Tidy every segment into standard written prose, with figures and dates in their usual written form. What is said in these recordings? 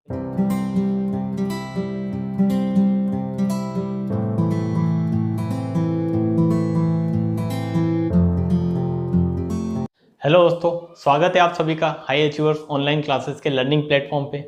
Hello दोस्तों, स्वागत है आप सभी का हाई अचीवर्स ऑनलाइन क्लासेस के लर्निंग प्लेटफॉर्म पे।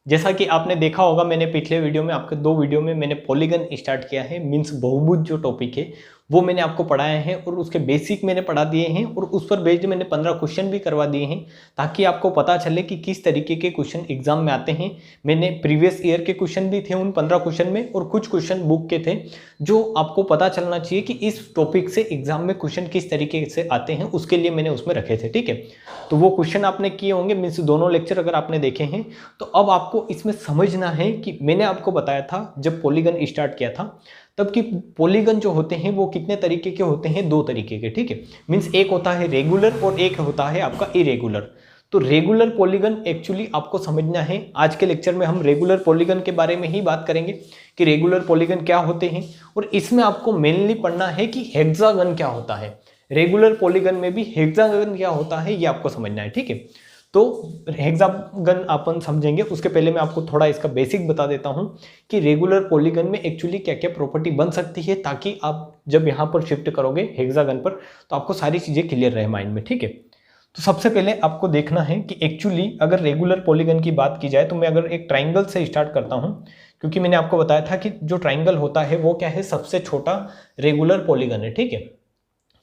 जैसा कि आपने देखा होगा, मैंने पिछले वीडियो में आपके 2 वीडियो में मैंने पॉलीगन स्टार्ट किया है, मींस बहुभुज जो टॉपिक है वो मैंने आपको पढ़ाया है और उसके बेसिक मैंने पढ़ा दिए हैं और उस पर बेस्ड मैंने 15 क्वेश्चन भी करवा दिए हैं ताकि आपको पता चले कि किस तरीके के क्वेश्चन एग्जाम में आते हैं। मैंने प्रीवियस ईयर के क्वेश्चन भी थे उन 15 क्वेश्चन में और कुछ क्वेश्चन बुक के थे जो आपको पता चलना चाहिए कि इस टॉपिक से एग्जाम में क्वेश्चन किस तरीके से आते हैं, उसके लिए मैंने उसमें रखे थे। ठीक है, तो वो क्वेश्चन आपने किए होंगे, मीन्स दोनों लेक्चर अगर आपने देखे हैं तो अब आपको इसमें समझना है कि मैंने आपको बताया था जब पॉलीगन स्टार्ट किया था तब कि पॉलीगन जो होते हैं वो कितने तरीके के होते हैं, 2 तरीके के। ठीक है, मीन्स एक होता है रेगुलर और एक होता है आपका इरेगुलर। तो रेगुलर पॉलीगन एक्चुअली आपको समझना है। आज के लेक्चर में हम रेगुलर पॉलीगन के बारे में ही बात करेंगे कि रेगुलर पॉलीगन क्या होते हैं और इसमें आपको मेनली पढ़ना है कि हेक्सागन क्या होता है। रेगुलर पॉलीगन में भी हेक्सागन क्या होता है ये आपको समझना है। ठीक है, तो हेक्सागन अपन समझेंगे, उसके पहले मैं आपको थोड़ा इसका बेसिक बता देता हूं कि रेगुलर पॉलीगन में एक्चुअली क्या क्या प्रॉपर्टी बन सकती है ताकि आप जब यहां पर शिफ्ट करोगे हेक्सागन पर तो आपको सारी चीजें क्लियर रहे माइंड में। ठीक है, तो सबसे पहले आपको देखना है कि एक्चुअली अगर रेगुलर पॉलीगन की बात की जाए तो मैं अगर एक ट्राइंगल से स्टार्ट करता हूं, क्योंकि मैंने आपको बताया था कि जो ट्राइंगल होता है वो क्या है, सबसे छोटा रेगुलर पॉलीगन है। ठीक है,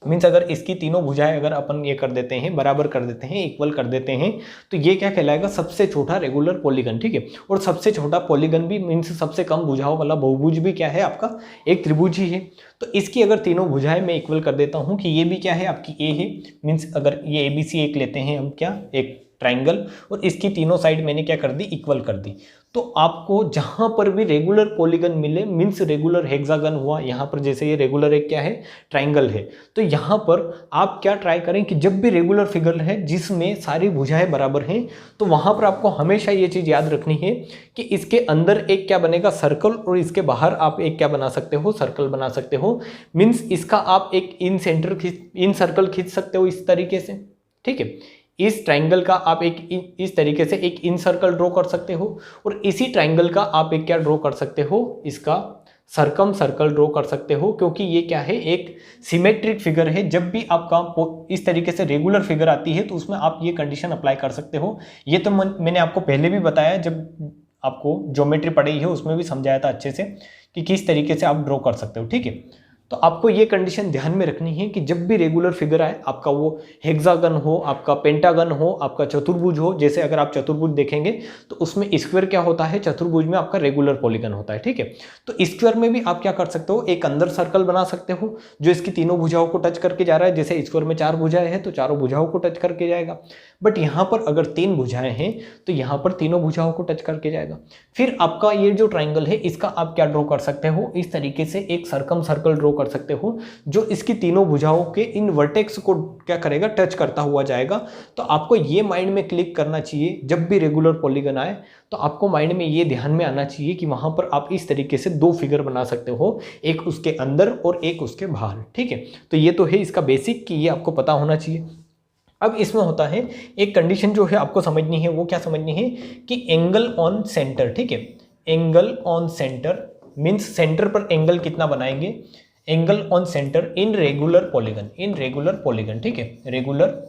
मीन्स अगर इसकी तीनों भुजाएं अगर अपन ये कर देते हैं, बराबर कर देते हैं, इक्वल कर देते हैं, तो ये क्या कहलाएगा, सबसे छोटा रेगुलर पॉलीगन। ठीक है, और सबसे छोटा पॉलीगन भी मीन्स सबसे कम भुजाओं वाला बहुभुज भी क्या है, आपका एक त्रिभुज ही है। तो इसकी अगर तीनों भुजाएं मैं इक्वल कर देता हूं कि ये भी क्या है, आपकी ए है, मीन्स अगर ये ABC एक लेते हैं हम, क्या एक ट्राइंगल, और इसकी तीनों साइड मैंने क्या कर दी, इक्वल कर दी। तो आपको जहां पर भी रेगुलर पॉलीगन मिले, मीन्स रेगुलर हेक्सागन हुआ, यहां पर जैसे ये रेगुलर एक क्या है, ट्राइंगल है, तो यहां पर आप क्या ट्राई करें कि जब भी रेगुलर फिगर है जिसमें सारी भुजाएं बराबर हैं, तो वहां पर आपको हमेशा ये चीज याद रखनी है कि इसके अंदर एक क्या बनेगा, सर्कल, और इसके बाहर आप एक क्या बना सकते हो, सर्कल बना सकते हो। मीन्स इसका आप एक इन सर्कल खींच सकते हो इस तरीके से। ठीक है, इस ट्राइंगल का आप एक इस तरीके से एक इन सर्कल ड्रॉ कर सकते हो और इसी ट्राइंगल का आप एक क्या ड्रॉ कर सकते हो, इसका सर्कम सर्कल ड्रॉ कर सकते हो, क्योंकि ये क्या है, एक सिमेट्रिक फिगर है। जब भी आपका इस तरीके से रेगुलर फिगर आती है तो उसमें आप ये कंडीशन अप्लाई कर सकते हो। ये तो मैंने आपको पहले भी बताया, जब आपको ज्योमेट्री पढ़ी है उसमें भी समझाया था अच्छे से कि किस तरीके से आप ड्रॉ कर सकते हो। ठीक है, तो आपको ये कंडीशन ध्यान में रखनी है कि जब भी रेगुलर फिगर आए, आपका वो हेक्सागन हो, आपका पेंटागन हो, आपका चतुर्भुज हो, जैसे अगर आप चतुर्भुज देखेंगे तो उसमें स्क्वायर क्या होता है, चतुर्भुज में आपका रेगुलर पॉलीगन होता है। ठीक है, तो स्क्वायर में भी आप क्या कर सकते हो, एक अंदर सर्कल बना सकते हो जो इसकी तीनों भुजाओं को टच करके जा रहा है। जैसे स्क्वायर में 4 भुजाएं हैं तो चारों भुजाओं को टच करके जाएगा, बट यहाँ पर अगर 3 भुजाएं हैं तो यहाँ पर तीनों भुजाओं को टच करके जाएगा। फिर आपका ये जो ट्राइंगल है इसका आप क्या ड्रॉ कर सकते हो, इस तरीके से एक सर्कम सर्कल ड्रॉ कर सकते हो जो इसकी तीनों भुजाओं के इन वर्टेक्स को क्या करेगा, टच करता हुआ जाएगा। तो आपको ये माइंड में क्लिक करना चाहिए, जब भी रेगुलर पॉलीगन आए तो आपको माइंड में ये ध्यान में आना चाहिए कि वहां पर आप इस तरीके से 2 फिगर बना सकते हो, एक उसके अंदर और एक उसके बाहर। ठीक है, तो ये तो है इसका बेसिक कि ये आपको पता होना चाहिए। अब इसमें होता है एक कंडीशन जो है आपको समझनी है, वो क्या समझनी है कि एंगल ऑन सेंटर। ठीक है, angle on centre means centre पर एंगल कितना बनाएंगे, angle on centre in regular polygon, in regular polygon. ठीक है, रेगुलर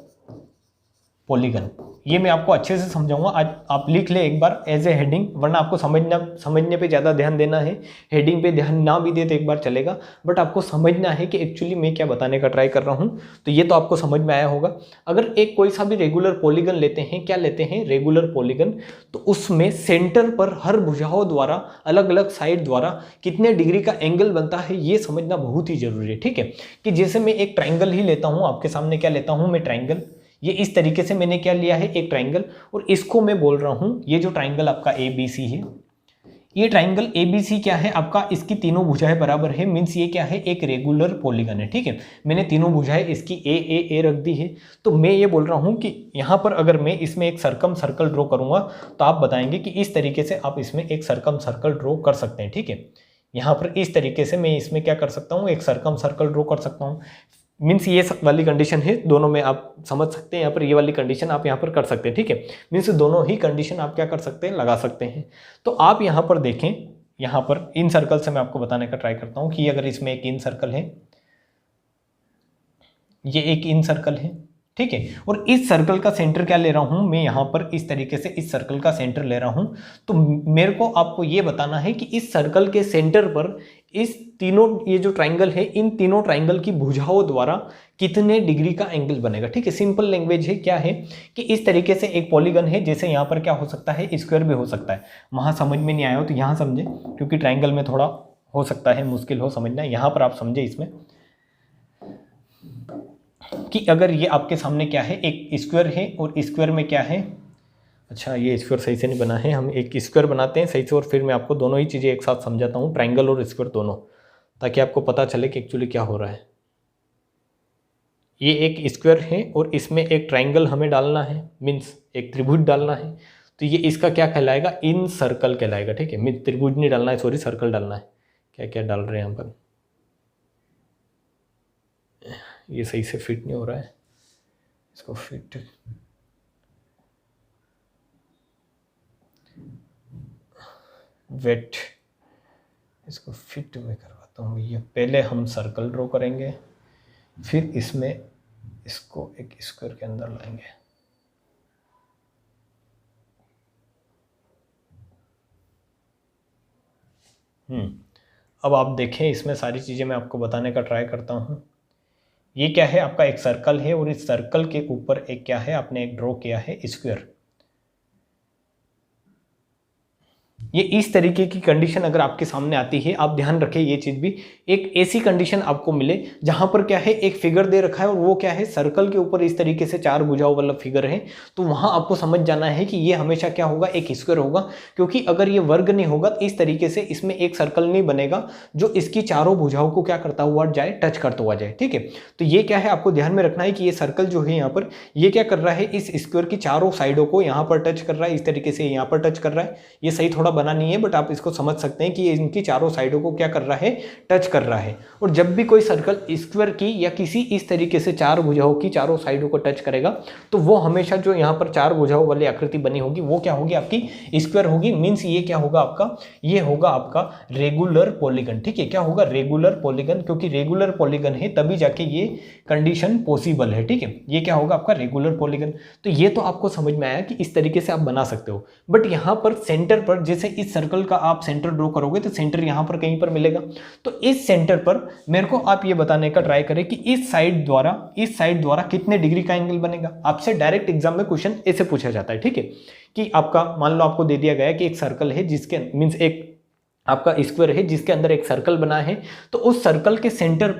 पॉलीगन, ये मैं आपको अच्छे से समझाऊंगा। आज आप लिख ले एक बार एज ए हेडिंग, वरना आपको समझने पे ज़्यादा ध्यान देना है। हेडिंग पे ध्यान ना भी दे तो एक बार चलेगा, बट आपको समझना है कि एक्चुअली मैं क्या बताने का ट्राई कर रहा हूँ। तो ये तो आपको समझ में आया होगा। अगर एक कोई सा भी रेगुलर पॉलीगन लेते हैं, क्या लेते हैं, रेगुलर पॉलीगन, तो उसमें सेंटर पर हर भुजाओं द्वारा अलग अलग साइड द्वारा कितने डिग्री का एंगल बनता है ये समझना बहुत ही जरूरी है। ठीक है, कि जैसे मैं एक ट्राइंगल ही लेता हूँ, आपके सामने क्या लेता हूँ मैं, ट्राइंगल। ये इस तरीके से मैंने क्या लिया है, एक ट्राइंगल, और इसको मैं बोल रहा हूं ये जो ट्राइंगल आपका ABC है, ये ट्राइंगल ABC क्या है आपका, इसकी तीनों भुजाएं बराबर है, मींस ये क्या है, एक रेगुलर पॉलीगन है। ठीक है, मैंने तीनों भुजाएं इसकी ए रख दी है। तो मैं ये बोल रहा हूं कि यहां पर अगर मैं इसमें एक सर्कम सर्कल ड्रॉ करूंगा तो आप बताएंगे कि इस तरीके से आप इसमें एक सर्कम सर्कल ड्रॉ कर सकते हैं। ठीक है, यहां पर इस तरीके से मैं इसमें क्या कर सकता हूं, एक सर्कम सर्कल ड्रॉ कर सकता हूं। मीन्स ये वाली कंडीशन है, दोनों में आप समझ सकते हैं। यहाँ पर ये वाली कंडीशन आप यहाँ पर कर सकते हैं, ठीक है। मीन्स दोनों ही कंडीशन आप क्या कर सकते हैं, लगा सकते हैं। तो आप यहाँ पर देखें, यहाँ पर इन सर्कल से मैं आपको बताने का ट्राई करता हूँ कि अगर इसमें एक इन सर्कल है, ये एक इन सर्कल है, ठीक है, और इस सर्कल का सेंटर क्या ले रहा हूं मैं, यहां पर इस तरीके से इस सर्कल का सेंटर ले रहा हूं। तो मेरे को आपको ये बताना है कि इस सर्कल के सेंटर पर इस तीनों, ये जो ट्राइंगल है, इन तीनों ट्राइंगल की भुजाओं द्वारा कितने डिग्री का एंगल बनेगा, ठीक है। सिंपल लैंग्वेज है, क्या है कि इस तरीके से एक पॉलीगन है, जैसे यहाँ पर क्या हो सकता है, स्क्वायर भी हो सकता है। वहां समझ में नहीं आया हो तो यहाँ समझे, क्योंकि ट्राइंगल में थोड़ा हो सकता है मुश्किल हो समझना, यहाँ पर आप समझे इसमें कि अगर ये आपके सामने क्या है, एक स्क्वायर है, और स्क्वायर में क्या है, अच्छा ये स्क्वायर सही से नहीं बना है, हम एक स्क्वायर बनाते हैं सही से, और फिर मैं आपको दोनों ही चीज़ें एक साथ समझाता हूँ, ट्राइंगल और स्क्वायर दोनों, ताकि आपको पता चले कि एक्चुअली क्या हो रहा है। ये एक स्क्वायर है और इसमें एक ट्राइंगल हमें डालना है, मीन्स एक त्रिभुज डालना है। तो ये इसका क्या कहलाएगा, इन सर्कल कहलाएगा, ठीक है। मीन्स त्रिभुज नहीं डालना है, सॉरी सर्कल डालना है। क्या क्या डाल रहे हैं यहाँ पर, ये सही से फिट नहीं हो रहा है, इसको फिट, वेट, इसको फिट में करवाता हूँ। ये पहले हम सर्कल ड्रॉ करेंगे, फिर इसमें इसको एक स्क्वायर के अंदर लाएंगे। अब आप देखें, इसमें सारी चीज़ें मैं आपको बताने का ट्राई करता हूँ। ये क्या है, आपका एक सर्कल है, और इस सर्कल के ऊपर एक क्या है, आपने एक ड्रॉ किया है स्क्वायर। ये इस तरीके की कंडीशन अगर आपके सामने आती है, आप ध्यान रखें ये चीज भी, एक ऐसी कंडीशन आपको मिले जहां पर क्या है, एक फिगर दे रखा है और वो क्या है, सर्कल के ऊपर इस तरीके से चार भुजाओं वाला फिगर है, तो वहां आपको समझ जाना है कि ये हमेशा क्या होगा, एक स्क्वायर होगा। क्योंकि अगर ये वर्ग नहीं होगा तो इस तरीके से इसमें एक सर्कल नहीं बनेगा जो इसकी चारों भुजाओं को क्या करता हुआ जाए, टच करता हुआ जाए, ठीक है। तो ये क्या है, आपको ध्यान में रखना है कि ये सर्कल जो है यहाँ पर, ये क्या कर रहा है, इस स्क्वायर की चारों साइडों को यहाँ पर टच कर रहा है, इस तरीके से यहाँ पर टच कर रहा है। ये सही थोड़ा बना नहीं है, बट आप इसको समझ सकते हैं कि ये इनकी चारों साइडों को क्या कर रहा है, टच कर रहा है। और जब भी कोई सर्कल स्क्वायर की या किसी इस तरीके से चार भुजाओं की चारों साइडों को टच करेगा, तो वो हमेशा जो यहाँ पर चार भुजाओं वाली आकृति बनी होगी वो क्या होगी, आपकी स्क्वायर होगी। मीन्स ये क्या होगा आपका, ये होगा आपका रेगुलर पॉलीगन, ठीक है। क्या होगा, रेगुलर पॉलीगन, क्योंकि रेगुलर पॉलीगन है तभी जाके ये कंडीशन पॉसिबल है, ठीक है। ये क्या होगा, आपका रेगुलर पॉलीगन। तो ये तो आपको समझ में आया कि इस तरीके से आप बना सकते हो। बट यहाँ पर सेंटर पर, जैसे इस सर्कल का आप सेंटर ड्रॉ करोगे तो सेंटर यहाँ पर कहीं पर मिलेगा। तो इस सेंटर पर मेरे को आप ये बताने का ट्राई करें कि इस साइड द्वारा कितने डिग्री का एंगल बनेगा। आपसे डायरेक्ट एग्जाम में क्वेश्चन ऐसे पूछा जाता है, ठीक है, कि आपका मान लो आपको दे दिया गया है कि एक सर्कल है जिसके मीन्स एक आपका स्क्वायर है जिसके अंदर एक सर्कल बना है, तो उस सर्कल के सेंटर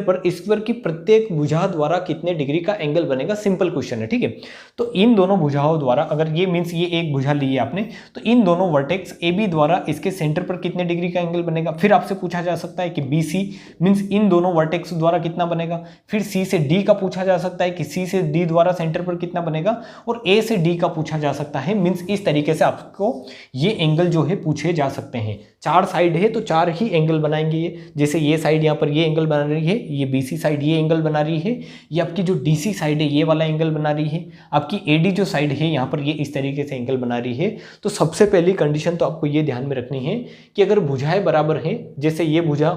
पर स्क्वायर की प्रत्येक भुजा द्वारा कितने डिग्री का एंगल बनेगा। सिंपल क्वेश्चन है, ठीक है। तो इन दोनों भुजाओं द्वारा, अगर ये मीन्स ये एक भुजा ली है आपने, तो इन दोनों वर्टेक्स ए बी द्वारा इसके सेंटर पर कितने डिग्री का एंगल बनेगा। फिर आपसे पूछा जा सकता है कि बी सी मीन्स इन दोनों वर्टेक्स द्वारा कितना बनेगा। फिर सी से डी का पूछा जा सकता है कि सी से डी द्वारा सेंटर पर कितना बनेगा, और ए से डी का पूछा जा सकता है। मीन्स इस तरीके से आपको ये एंगल जो है पूछे जा सकते हैं। चार साइड है तो चार ही एंगल बनाएंगे ये, जैसे ये साइड यहाँ पर ये एंगल बना रही है, ये बीसी साइड ये एंगल बना रही है, ये आपकी जो डीसी साइड है ये वाला एंगल बना रही है, आपकी एडी जो साइड है यहाँ पर ये इस तरीके से एंगल बना रही है। तो सबसे पहली कंडीशन तो आपको ये ध्यान में रखनी है कि अगर भुजाएं बराबर हैं, जैसे ये भुजा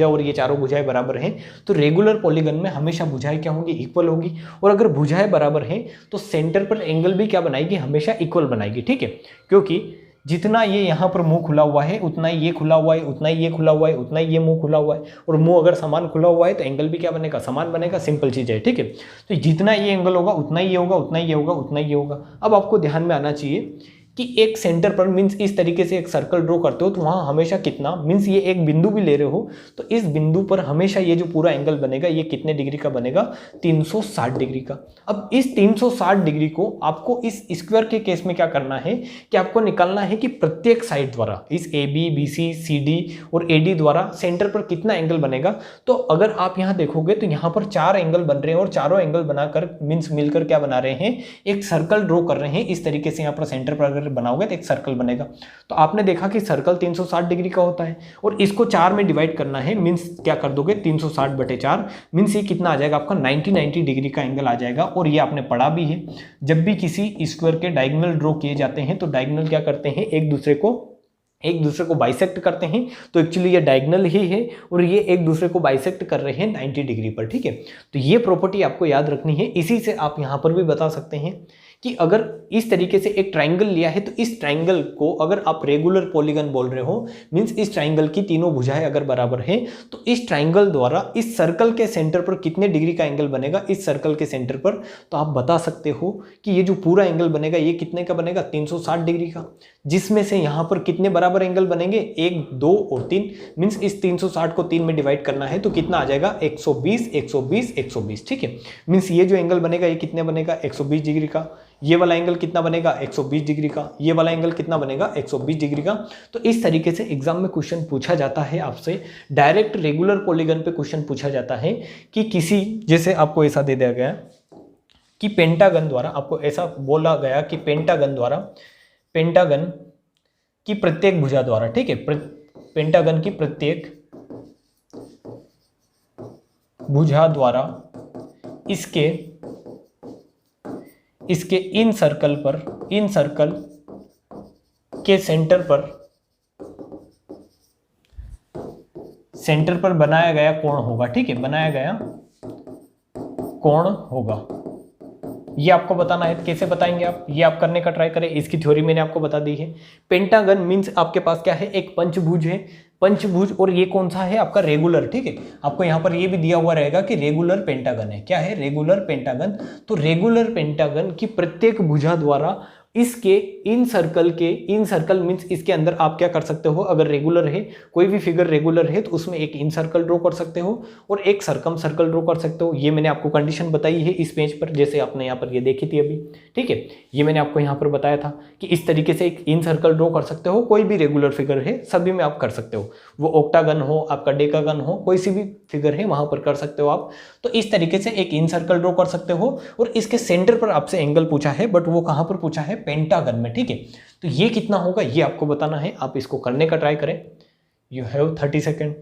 और ये चारों भुजाएं बराबर हैं, तो रेगुलर पॉलीगन में हमेशा भुजाएं क्या होंगी, इक्वल होगी। और अगर भुजाएं बराबर हैं तो सेंटर पर एंगल भी क्या बनाएगी, हमेशा इक्वल बनाएगी, ठीक है। क्योंकि जितना ये यहाँ पर मुंह खुला हुआ है उतना ही ये खुला हुआ है, उतना ही ये खुला हुआ है, उतना ही ये मुंह खुला हुआ है, और मुंह अगर समान खुला हुआ है तो एंगल भी क्या बनेगा, समान बनेगा। सिंपल चीज है, ठीक है। तो जितना ये एंगल होगा उतना ही ये होगा, उतना ही ये होगा, उतना ही ये होगा। अब आपको ध्यान में आना चाहिए कि एक सेंटर पर मीन्स इस तरीके से एक सर्कल ड्रॉ करते हो तो वहां हमेशा कितना, मीन्स ये एक बिंदु भी ले रहे हो तो इस बिंदु पर हमेशा ये जो पूरा एंगल बनेगा ये कितने डिग्री का बनेगा, 360 डिग्री का। अब इस 360 डिग्री को आपको इस स्क्वायर के केस में क्या करना है कि आपको निकालना है कि प्रत्येक साइड द्वारा इस A B B C C D और ए डी द्वारा सेंटर पर कितना एंगल बनेगा। तो अगर आप यहाँ देखोगे तो यहाँ पर चार एंगल बन रहे हैं और चारों एंगल बनाकर मीन्स मिलकर क्या बना रहे हैं, एक सर्कल ड्रॉ कर रहे हैं। इस तरीके से यहाँ पर सेंटर पर अगर अगर बनाओगे तो एक सर्कल बनेगा। तो आपने देखा कि सर्कल 360 डिग्री का होता है और इसको 4 में डिवाइड करना है, मीन्स क्या कर दोगे 360/4, मीन्स ये कितना आ जाएगा आपका 90 डिग्री का एंगल आ जाएगा। और ये आपने पढ़ा भी है, जब भी किसी स्क्वायर के डायगोनल ड्रॉ किए जाते हैं तो डायगोनल क्या करते हैं, एक दूसरे को बाइसेक्ट करते हैं। तो एक्चुअली ये डायगोनल ही है और ये एक दूसरे को बाइसेक्ट कर रहे हैं 90 डिग्री पर, ठीक है। तो ये प्रॉपर्टी आपको याद रखनी है। इसी से आप यहां पर भी बता सकते हैं कि अगर इस तरीके से एक ट्राइंगल लिया है तो इस ट्राइंगल को अगर आप रेगुलर पॉलीगन बोल रहे हो, मींस इस ट्राइंगल की तीनों भुजाएं अगर बराबर है तो इस ट्राइंगल द्वारा इस सर्कल के सेंटर पर कितने डिग्री का एंगल बनेगा इस सर्कल के सेंटर पर, तो आप बता सकते हो कि ये जो पूरा एंगल बनेगा ये कितने का बनेगा 360 डिग्री का, जिसमें से यहां पर कितने बराबर एंगल बनेंगे 1, 2 और 3, मींस इस 360 को 3 में डिवाइड करना है तो कितना आ जाएगा 120, 120, 120, ठीक है। मींस ये जो एंगल बनेगा ये कितने बनेगा 120 डिग्री का, ये वाला एंगल कितना बनेगा 120 डिग्री का, ये वाला एंगल कितना बनेगा 120 डिग्री का। तो इस तरीके से एग्जाम में क्वेश्चन पूछा जाता है आपसे, डायरेक्ट रेगुलर पॉलीगन पे क्वेश्चन पूछा जाता है कि किसी, जैसे आपको ऐसा दे दिया गया कि पेंटागन द्वारा, आपको ऐसा बोला गया कि पेंटागन की प्रत्येक भुजा द्वारा, ठीक है, पेंटागन की प्रत्येक भुजा द्वारा इसके इन सर्कल के सेंटर पर बनाया गया कोण होगा, ठीक है, बनाया गया कोण होगा। ये आपको बताना है। कैसे बताएंगे आप, ये आप करने का ट्राई करें। इसकी थ्योरी मैंने आपको बता दी है। पेंटागन मींस आपके पास क्या है, एक पंचभुज है, पंचभुज, और ये कौन सा है आपका रेगुलर, ठीक है। आपको यहां पर ये भी दिया हुआ रहेगा कि रेगुलर पेंटागन है। क्या है, रेगुलर पेंटागन। तो रेगुलर पेंटागन की प्रत्येक भुजा द्वारा इसके इन सर्कल मींस इसके अंदर आप क्या कर सकते हो, अगर रेगुलर है, कोई भी फिगर रेगुलर है तो उसमें एक इन सर्कल ड्रॉ कर सकते हो और एक सर्कम सर्कल ड्रॉ कर सकते हो। ये मैंने आपको कंडीशन बताई है इस पेज पर, जैसे आपने यहाँ पर ये देखी थी अभी, ठीक है। ये मैंने आपको यहाँ पर बताया था कि इस तरीके से एक इन सर्कल ड्रॉ कर सकते हो, कोई भी रेगुलर फिगर है सभी में आप कर सकते हो, वो ऑक्टागन हो, आपका डेकागन हो, कोई सी भी फिगर है वहां पर कर सकते हो आप। तो इस तरीके से एक इन सर्कल ड्रॉ कर सकते हो और इसके सेंटर पर आपसे एंगल पूछा है, बट वो कहां पर पूछा है, पेंटागन में, ठीक है। तो ये कितना होगा ये आपको बताना है। आप इसको करने का ट्राई करें। You have 30 second.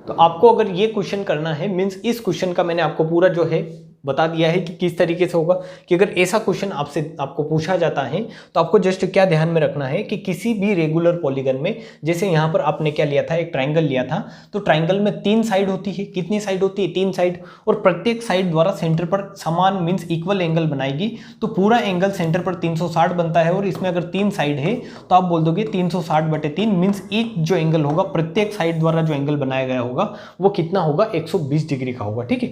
तो आपको अगर ये क्वेश्चन करना है, मींस इस क्वेश्चन का मैंने आपको पूरा जो है बता दिया है कि किस तरीके से होगा, कि अगर ऐसा क्वेश्चन आपको पूछा जाता है तो आपको जस्ट क्या ध्यान में रखना है कि किसी भी रेगुलर पॉलीगन में, जैसे यहाँ पर आपने क्या लिया था, एक ट्राइंगल लिया था, तो ट्राइंगल में 3 साइड होती है। कितनी साइड होती है, 3 साइड, और प्रत्येक साइड द्वारा सेंटर पर समान मींस इक्वल एंगल बनाएगी। तो पूरा एंगल सेंटर पर 360 बनता है और इसमें अगर 3 साइड है तो आप बोल दोगे 360/3, मींस एक जो एंगल होगा प्रत्येक साइड द्वारा जो एंगल बनाया गया होगा वो कितना होगा, 120 डिग्री का होगा, ठीक है।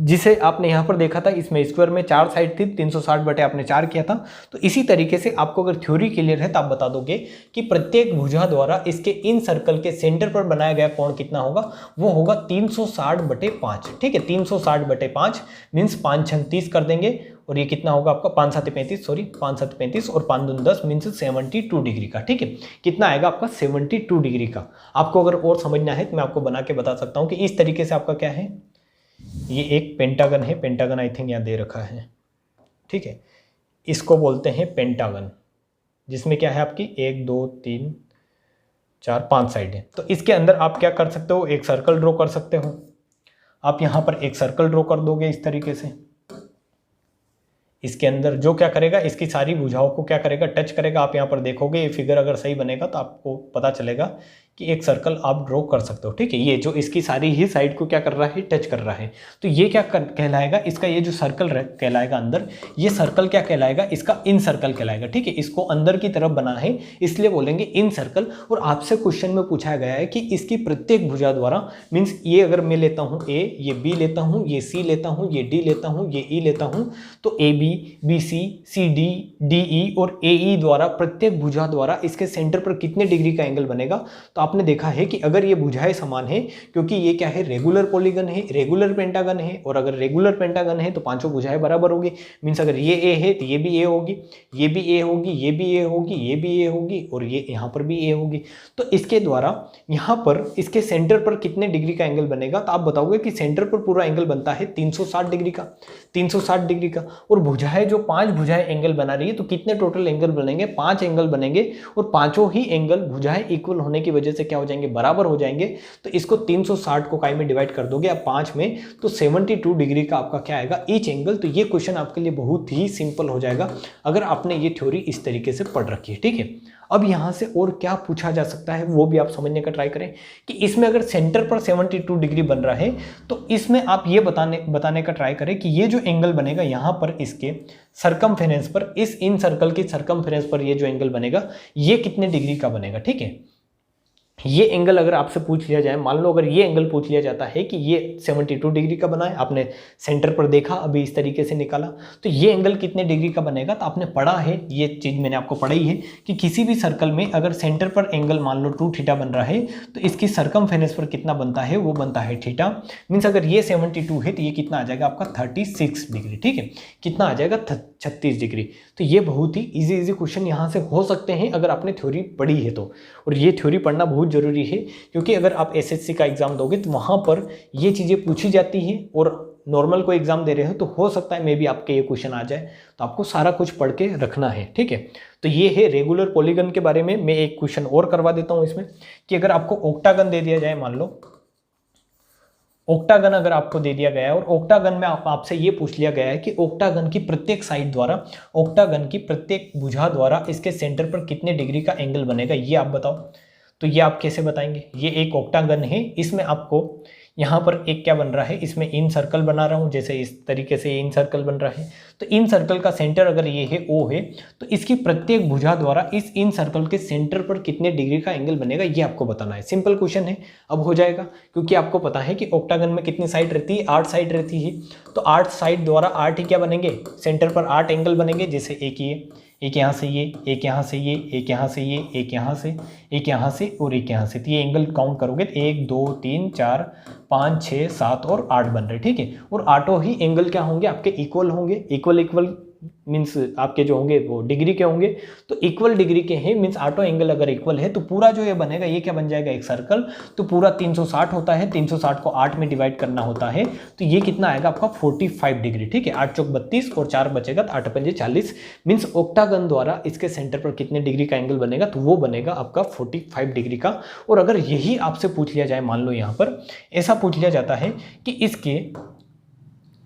जिसे आपने यहाँ पर देखा था, इसमें स्क्वायर में 4 साइड थी, 360 आपने 4 किया था। तो इसी तरीके से आपको अगर थ्योरी क्लियर है तो आप बता दोगे कि प्रत्येक भुजा द्वारा इसके इन सर्कल के सेंटर पर बनाया गया कोण कितना होगा, वो होगा 360/5, ठीक है। 360/5 मींस 5 छंग 30 कर देंगे और ये कितना होगा आपका 5 7 35, सॉरी 5 7 35 और 5 2 10 मींस 72 डिग्री का, ठीक है। कितना आएगा आपका 72 डिग्री का। आपको अगर और समझना है तो मैं आपको बना के बता सकता हूँ कि इस तरीके से आपका क्या है, ये एक पेंटागन है, पेंटागन आई थिंक यहाँ दे रखा है, ठीक है। इसको बोलते हैं पेंटागन, जिसमें क्या है आपकी 1 2 3 4 5 साइड है। तो इसके अंदर आप क्या कर सकते हो, एक सर्कल ड्रॉ कर सकते हो। आप यहाँ पर एक सर्कल ड्रॉ कर दोगे इस तरीके से। इसके अंदर जो क्या करेगा, इसकी सारी भुजाओं को क्या करेगा, टच करेगा। आप यहाँ पर देखोगे ये फिगर अगर सही बनेगा तो आपको पता चलेगा कि एक सर्कल आप ड्रॉ कर सकते हो, ठीक है। ये जो इसकी सारी ही साइड को क्या कर रहा है, टच कर रहा है। तो ये क्या कहलाएगा, इसका ये जो सर्कल कहलाएगा अंदर, ये सर्कल क्या कहलाएगा, इसका इन सर्कल कहलाएगा, ठीक है। इसको अंदर की तरफ बना है इसलिए बोलेंगे इन सर्कल। और आपसे क्वेश्चन में पूछा गया है कि इसकी प्रत्येक भुजा द्वारा, मीन्स ये अगर मैं लेता हूँ ए, ये बी लेता हूँ, ये सी लेता हूँ, ये डी लेता हूँ, ये ई लेता हूँ, तो A B, B C, C D, D E और ए ई द्वारा प्रत्येक भुजा द्वारा इसके सेंटर पर कितने डिग्री का एंगल बनेगा। तो आपने देखा है कि अगर ये भुजाएं समान है, क्योंकि ये क्या है, रेगुलर पॉलीगन है, रेगुलर पेंटागन है, और अगर रेगुलर पेंटागन है तो पांचों भुजाएं बराबर होगी। मीन्स अगर ये ए है तो ये भी ए होगी, ये भी ए होगी, ये भी ए होगी, ये भी ए होगी, और ये यहाँ पर भी ए होगी। तो इसके द्वारा यहाँ पर इसके सेंटर पर कितने डिग्री का एंगल बनेगा, तो आप बताओगे कि सेंटर पर पूरा एंगल बनता है 360 डिग्री का, 360 डिग्री का। और भुजाएं जो 5 भुजाएं एंगल बना रही है, तो कितने टोटल एंगल बनेंगे, 5 एंगल बनेंगे, और पांचों ही एंगल भुजाएं इक्वल होने की वजह से क्या हो जाएंगे, बराबर हो जाएंगे। तो इसको 360 को काय में डिवाइड कर दोगे आप 5 में, तो 72 डिग्री का आपका क्या आएगा, ईच एंगल। तो ये क्वेश्चन आपके लिए बहुत ही सिंपल हो जाएगा अगर आपने ये थ्योरी इस तरीके से पढ़ रखी है। ठीक है, अब यहां से और क्या पूछा जा सकता है वो भी आप समझने का ट्राई करें कि इसमें अगर सेंटर पर 72 डिग्री बन रहा है, तो इसमें आप ये बताने का ट्राई करें कि ये जो एंगल बनेगा यहां पर इसके सरकमफेरेंस पर, इस इन सर्कल की सरकमफेरेंस पर ये जो एंगल बनेगा ये कितने डिग्री का बनेगा। ठीक है, ये एंगल अगर आपसे पूछ लिया जाए, मान लो अगर ये एंगल पूछ लिया जाता है कि ये 72 डिग्री का बना है, आपने सेंटर पर देखा अभी इस तरीके से निकाला, तो ये एंगल कितने डिग्री का बनेगा। तो आपने पढ़ा है, ये चीज मैंने आपको पढ़ाई है कि किसी भी सर्कल में अगर सेंटर पर एंगल मान लो 2 थीटा बन रहा है, तो इसकी सरकमफेरेंस पर कितना बनता है, वो बनता है थीटा। मीन्स अगर ये 72 है तो ये कितना आ जाएगा आपका 36 डिग्री। ठीक है, कितना आ जाएगा 36 डिग्री। तो ये बहुत ही इजी क्वेश्चन यहाँ से हो सकते हैं अगर आपने थ्योरी पढ़ी है तो, और ये थ्योरी पढ़ना बहुत जरूरी है, क्योंकि अगर आप एसएससी का एग्जाम दोगे तो वहां पर ये चीजें पूछी जाती हैं, और नॉर्मल को एग्जाम दे रहे हो तो हो सकता है मे भी आपके ये क्वेश्चन आ जाए, तो आपको सारा कुछ पढ़ के रखना है। ठीक है, तो ये है रेगुलर पॉलीगन के बारे में। मैं एक क्वेश्चन और करवा देता हूं इसमें कि अगर आपको ऑक्टागन दे दिया जाए, मान लो ऑक्टागन अगर आपको दे दिया गया है, और ऑक्टागन में आपसे ये पूछ लिया गया है कि ऑक्टागन की प्रत्येक साइड द्वारा, ऑक्टागन की प्रत्येक भुजा द्वारा इसके सेंटर पर कितने डिग्री का एंगल बनेगा, ये आप बताओ। तो ये आप कैसे बताएंगे, ये एक ऑक्टागन है, इसमें आपको यहाँ पर एक क्या बन रहा है, इसमें इन सर्कल बना रहा हूँ, जैसे इस तरीके से इन सर्कल बन रहा है। तो इन सर्कल का सेंटर अगर ये है ओ है, तो इसकी प्रत्येक भुजा द्वारा इस इन सर्कल के सेंटर पर कितने डिग्री का एंगल बनेगा, ये आपको बताना है। सिंपल क्वेश्चन है, अब हो जाएगा, क्योंकि आपको पता है कि ऑक्टागन में कितनी साइड रहती है, 8 साइड रहती है। तो 8 साइड द्वारा 8 ही क्या बनेंगे, सेंटर पर 8 एंगल बनेंगे, जैसे एक यहाँ से ये, एक यहाँ से ये, एक यहाँ से ये, एक यहाँ से, एक यहाँ से, और एक यहाँ से। तो ये एंगल काउंट करोगे तो 1 2 3 4 5 6 7 और 8 बन रहे। ठीक है, और 8 ही एंगल क्या होंगे आपके, इक्वल होंगे। इक्वल मीन्स आपके जो होंगे वो डिग्री के होंगे, तो इक्वल डिग्री के हैं, मीन्स 8 एंगल अगर इक्वल है तो पूरा जो ये बनेगा ये क्या बन जाएगा, एक सर्कल। तो पूरा 360 होता है, 360 को 8 में डिवाइड करना होता है, तो ये कितना आएगा आपका 45 डिग्री। ठीक है, 8 चौक 32 और 4 बचेगा तो 8 पंजे 40। मीन्स ऑक्टागन द्वारा इसके सेंटर पर कितने डिग्री का एंगल बनेगा, तो वो बनेगा आपका 45 डिग्री का। और अगर यही आपसे पूछ लिया जाए, मान लो यहाँ पर ऐसा पूछ लिया जाता है कि इसके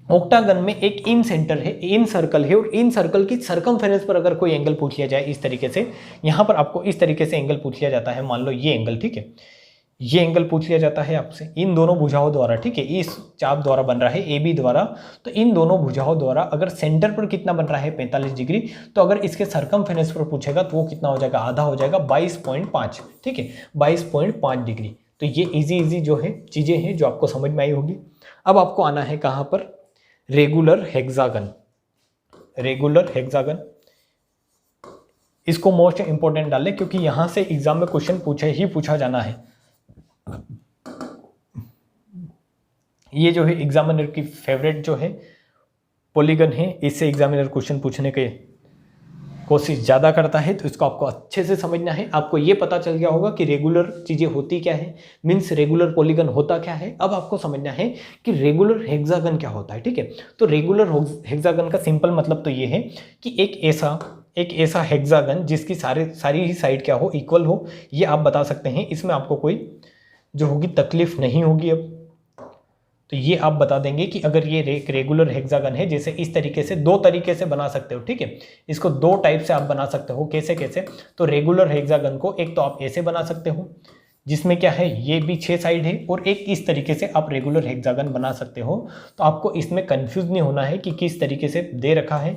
ऑक्टागन में एक इन सेंटर है, इन सर्कल है, और इन सर्कल की सरकमफेरेंस पर अगर कोई एंगल पूछ लिया जाए इस तरीके से, यहाँ पर आपको इस तरीके से एंगल पूछ लिया जाता है, मान लो ये एंगल। ठीक है, ये एंगल पूछ लिया जाता है आपसे इन दोनों भुजाओं द्वारा। ठीक है, इस चाप द्वारा बन रहा है ए बी द्वारा, तो इन दोनों भुजाओं द्वारा अगर सेंटर पर कितना बन रहा है 45 डिग्री, तो अगर इसके सरकमफेरेंस पर पूछेगा तो वो कितना हो जाएगा, आधा हो जाएगा, 22.5। ठीक है, 22.5 डिग्री। तो ये इजी जो है चीजें हैं जो आपको समझ में आई होगी। अब आपको आना है कहाँ पर, रेगुलर हेक्सागन। रेगुलर हेक्सागन, इसको मोस्ट इंपोर्टेंट डालें क्योंकि यहां से एग्जाम में क्वेश्चन पूछा जाना है। ये जो है एग्जामिनर की फेवरेट जो है पॉलीगन है, इससे एग्जामिनर क्वेश्चन पूछने के कोशिश ज़्यादा करता है, तो इसको आपको अच्छे से समझना है। आपको ये पता चल गया होगा कि रेगुलर चीज़ें होती क्या है, मीन्स रेगुलर पॉलीगन होता क्या है। अब आपको समझना है कि रेगुलर हेक्सागन क्या होता है। ठीक है, तो रेगुलर हेक्सागन का सिंपल मतलब तो ये है कि एक ऐसा हेक्सागन जिसकी सारी ही साइड क्या हो, इक्वल हो, ये आप बता सकते हैं। इसमें आपको कोई जो होगी तकलीफ नहीं होगी। अब तो ये आप बता देंगे कि अगर ये रेगुलर हेक्सागन है, जैसे इस तरीके से 2 तरीके से बना सकते हो। ठीक है, इसको 2 टाइप से आप बना सकते हो। कैसे कैसे, तो रेगुलर हेक्सागन को एक तो आप ऐसे बना सकते हो जिसमें क्या है, ये भी 6 साइड है, और एक इस तरीके से आप रेगुलर हेक्सागन बना सकते हो। तो आपको इसमें कंफ्यूज नहीं होना है कि किस तरीके से दे रखा है,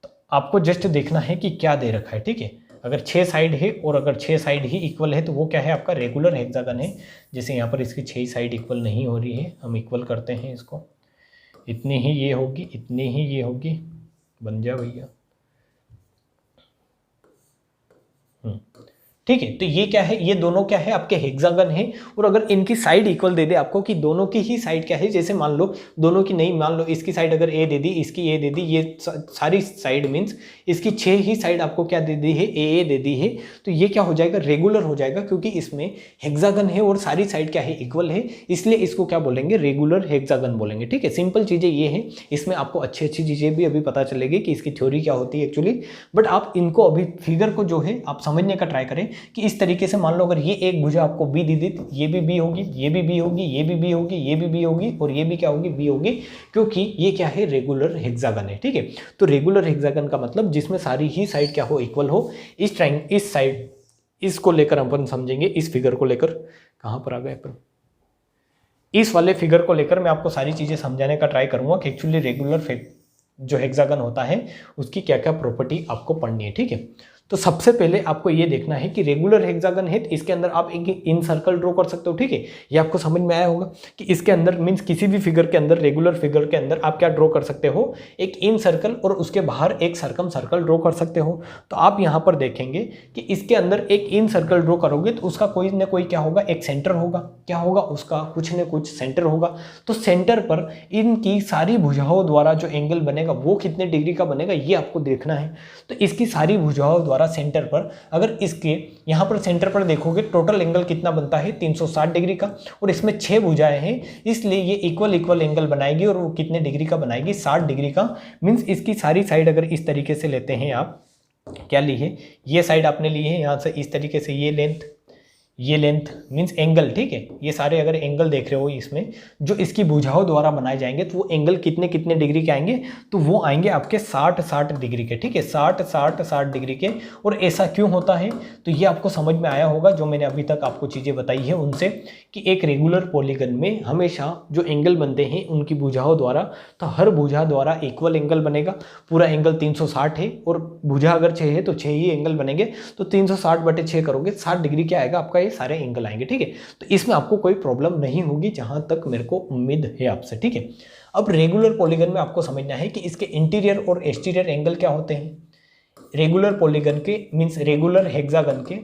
तो आपको जस्ट देखना है कि क्या दे रखा है। ठीक है, अगर 6 साइड है और अगर 6 साइड ही इक्वल है तो वो क्या है, आपका रेगुलर हेक्सागन है। जैसे यहाँ पर इसकी 6 साइड इक्वल नहीं हो रही है, हम इक्वल करते हैं इसको, इतनी ही ये होगी, इतनी ही ये होगी, बन जा भैया। ठीक है। तो ये क्या है, ये दोनों क्या है आपके हेक्सागन है, और अगर इनकी साइड इक्वल दे दे आपको कि दोनों की ही साइड क्या है, जैसे मान लो दोनों की नहीं, मान लो इसकी साइड अगर ए दे दी, इसकी ए दे दी, ये सारी साइड मीन्स इसकी 6 ही साइड आपको क्या दे दी है, ए दे दी है, तो ये क्या हो जाएगा, रेगुलर हो जाएगा, क्योंकि इसमें हेक्सागन है और सारी साइड क्या है, इक्वल है, इसलिए इसको क्या बोलेंगे, रेगुलर हेक्सागन बोलेंगे। ठीक है, सिंपल चीजें ये हैं, इसमें आपको अच्छी अच्छी चीजें भी अभी पता चलेगी कि इसकी थ्योरी क्या होती है एक्चुअली, बट आप इनको अभी फिगर को जो है आप समझने का ट्राई करें कि इस तरीके से मान लो अगर ये एक भुजा आपको बी दी थी, ये भी बी होगी, ये भी बी होगी, ये भी बी होगी, ये भी बी होगी, और ये भी क्या होगी, बी होगी, क्योंकि ये क्या है, रेगुलर हेक्सागन है। ठीक है, तो रेगुलर हेक्सागन का मतलब जिसमें सारी ही साइड क्या हो, इक्वल हो। इस साइड इसको लेकर अपन समझेंगे, इस फिगर को लेकर, कहां पर आ गए अपन, इस वाले फिगर को लेकर मैं आपको सारी चीजें समझाने का ट्राई करूंगा कि एक्चुअली रेगुलर जो हेक्सागन होता है उसकी क्या क्या प्रॉपर्टी आपको पढ़नी है। ठीक है, तो सबसे पहले आपको ये देखना है कि रेगुलर हेक्सागन है, तो इसके अंदर आप एक इन सर्कल ड्रॉ कर सकते हो। ठीक है, ये आपको समझ में आया होगा कि इसके अंदर मीन्स किसी भी फिगर के अंदर, रेगुलर फिगर के अंदर आप क्या ड्रॉ कर सकते हो, एक इन सर्कल और उसके बाहर एक सर्कम सर्कल ड्रॉ कर सकते हो। तो आप यहाँ पर देखेंगे कि इसके अंदर एक इन सर्कल ड्रॉ करोगे तो उसका कोई ना कोई क्या होगा, एक सेंटर होगा, क्या होगा उसका कुछ न कुछ सेंटर होगा। तो सेंटर पर इनकी सारी भुजाओं द्वारा जो एंगल बनेगा वो कितने डिग्री का बनेगा, ये आपको देखना है। तो इसकी सारी भुजाओं द्वारा सेंटर पर, अगर इसके यहां पर सेंटर पर देखोगे टोटल एंगल कितना बनता है, 360 डिग्री का, और इसमें 6 भुजाएं हैं, इसलिए ये इक्वल इक्वल एंगल बनाएगी, और वो कितने डिग्री का बनाएगी, 60 डिग्री का। मींस इसकी सारी साइड अगर इस तरीके से लेते हैं आप, क्या ली है, ये साइड आपने ली है यहां से इस तरीके से, ये लेंथ मींस एंगल। ठीक है, ये सारे अगर एंगल देख रहे हो इसमें जो इसकी भुजाओं द्वारा बनाए जाएंगे, तो वो एंगल कितने कितने डिग्री के आएंगे, तो वो आएंगे आपके 60 डिग्री के। ठीक है, 60 डिग्री के। और ऐसा क्यों होता है, तो ये आपको समझ में आया होगा जो मैंने अभी तक आपको चीजें बताई है उनसे, कि एक रेगुलर पॉलीगन में हमेशा जो एंगल बनते हैं उनकी भुजाओं द्वारा, तो हर भुजा द्वारा इक्वल एंगल बनेगा। पूरा एंगल 360 है और भुजा अगर 6 है तो 6 ही एंगल बनेंगे, तो 360/6 करोगे 60 डिग्री क्या आएगा आपका, सारे एंगल आएंगे। ठीक है, तो इसमें आपको कोई प्रॉब्लम नहीं होगी जहां तक मेरे को उम्मीद है आपसे। ठीक है, अब रेगुलर पॉलीगन में आपको समझना है कि इसके इंटीरियर और एक्सटीरियर एंगल क्या होते हैं। रेगुलर पॉलीगन के मींस रेगुलर हेक्सागन के,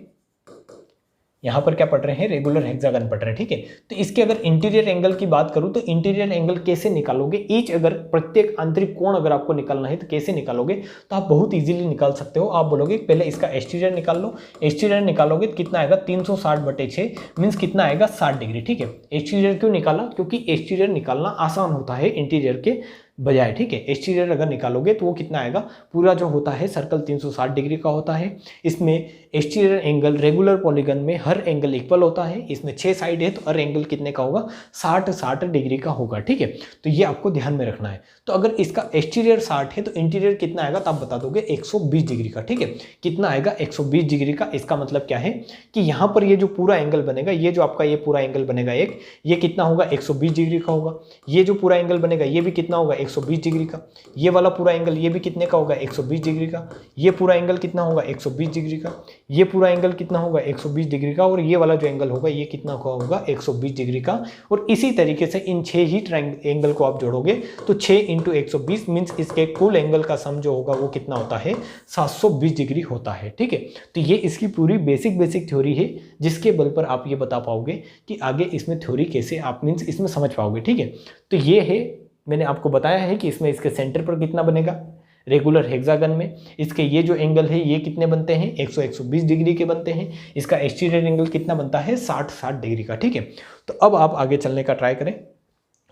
यहां पर क्या पढ़ रहे हैं, रेगुलर हेक्सागन पढ़ रहे हैं। ठीक है, तो इसके अगर इंटीरियर एंगल की बात करूं तो इंटीरियर एंगल कैसे निकालोगे, ईच अगर प्रत्येक आंतरिक कोण अगर आपको निकालना है तो कैसे निकालोगे, तो आप बहुत इजीली निकाल सकते हो। आप बोलोगे पहले इसका एक्सटीरियर निकाल लो, एक्सटीरियर निकालोगे तो कितना आएगा, 360/6 मीन्स कितना आएगा, 60 डिग्री। ठीक है, एक्सटीरियर क्यों निकाला, क्योंकि एक्सटीरियर निकालना आसान होता है इंटीरियर के बजाय। ठीक है, एक्सटीरियर अगर निकालोगे तो वो कितना आएगा, पूरा जो होता है सर्कल 360 डिग्री का होता है। इसमें एक्सटीरियर एंगल रेगुलर पॉलीगन में हर एंगल इक्वल होता है, इसमें 6 साइड है तो हर एंगल कितने का होगा, 60 डिग्री का होगा। ठीक है, तो ये आपको ध्यान में रखना है। तो अगर इसका एक्सटीरियर 60 है तो इंटीरियर कितना आएगा, तो आप बता दोगे 120 डिग्री का। ठीक है, कितना आएगा, 120 डिग्री का। इसका मतलब क्या है कि यहाँ पर ये जो पूरा एंगल बनेगा, ये जो आपका ये पूरा एंगल बनेगा एक, ये कितना होगा, 120 डिग्री का होगा। ये जो पूरा एंगल बनेगा ये भी कितना होगा, 120 डिग्री का। ये वाला पूरा एंगल ये भी कितने का होगा, 120 डिग्री का। ये पूरा एंगल कितना होगा, 120 डिग्री का। ये पूरा एंगल कितना होगा, 120 डिग्री का। और ये वाला जो एंगल होगा ये कितना होगा, 120 डिग्री का। और इसी तरीके से इन 6 ही एंगल को आप जोड़ोगे तो 6 × 120 मीन्स इसके कुल एंगल का सम जो होगा वो कितना होता है, 720 डिग्री होता है। ठीक है, तो ये इसकी पूरी बेसिक थ्योरी है, जिसके बल पर आप ये बता पाओगे कि आगे इसमें थ्योरी कैसे आप मीन्स इसमें समझ पाओगे। ठीक है, तो ये है, मैंने आपको बताया है कि इसमें इसके सेंटर पर कितना बनेगा रेगुलर हेक्सागन में, इसके ये जो एंगल है ये कितने बनते हैं, 120 डिग्री के बनते हैं। इसका एक्सटीरियर एंगल कितना बनता है, 60 डिग्री का। ठीक है, तो अब आप आगे चलने का ट्राई करें।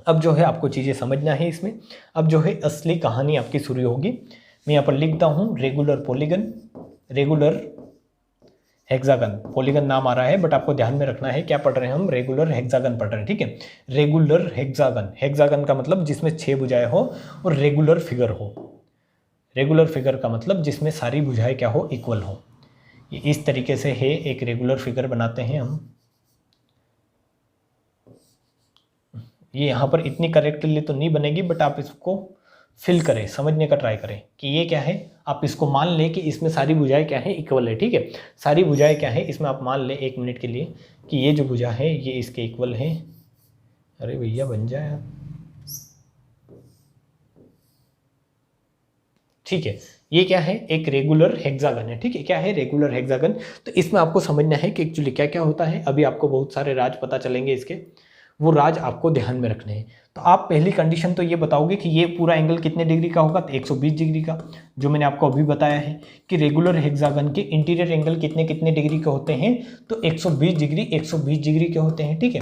अब जो है आपको चीज़ें समझना है इसमें। अब जो है असली कहानी आपकी शुरू होगी। मैं यहाँ पर लिखता हूँ regular polygon, regular hexagon, polygon नाम आ रहा है बट आपको ध्यान में रखना है क्या पढ़ रहे हैं हम, रेगुलर हेक्सागन पढ़ रहे हैं। ठीक है, रेगुलर हेक्सागन, हेक्सागन का मतलब जिसमें 6 भुजाएं हो और रेगुलर फिगर हो। रेगुलर फिगर का मतलब जिसमें सारी भुजाएं क्या हो, इक्वल हो। ये इस तरीके से है, एक रेगुलर फिगर बनाते हैं हम। ये यहाँ पर इतनी करेक्टली तो नहीं बनेगी बट आप इसको फिल करें, समझने का ट्राई करें कि ये क्या है। आप इसको मान लें कि इसमें सारी भुजाएं क्या है, इक्वल है। ठीक है, सारी भुजाएं क्या है इसमें, आप मान लें 1 मिनट के लिए कि ये जो भुजा है ये इसके इक्वल है। अरे भैया बन जाए यार। ठीक है, ये क्या है, एक रेगुलर हेक्सागन है, ठीक है। क्या है, रेगुलर हेक्सागन। तो इसमें आपको समझना है कि एक्चुअली क्या क्या होता है। अभी आपको बहुत सारे राज पता चलेंगे इसके, वो राज आपको ध्यान में रखने हैं। तो आप पहली कंडीशन तो ये बताओगे कि ये पूरा एंगल कितने डिग्री का होगा, तो 120 डिग्री का, जो मैंने आपको अभी बताया है कि रेगुलर हेक्सागन के इंटीरियर एंगल कितने कितने डिग्री के होते हैं, तो 120 डिग्री 120 डिग्री के होते हैं, ठीक है।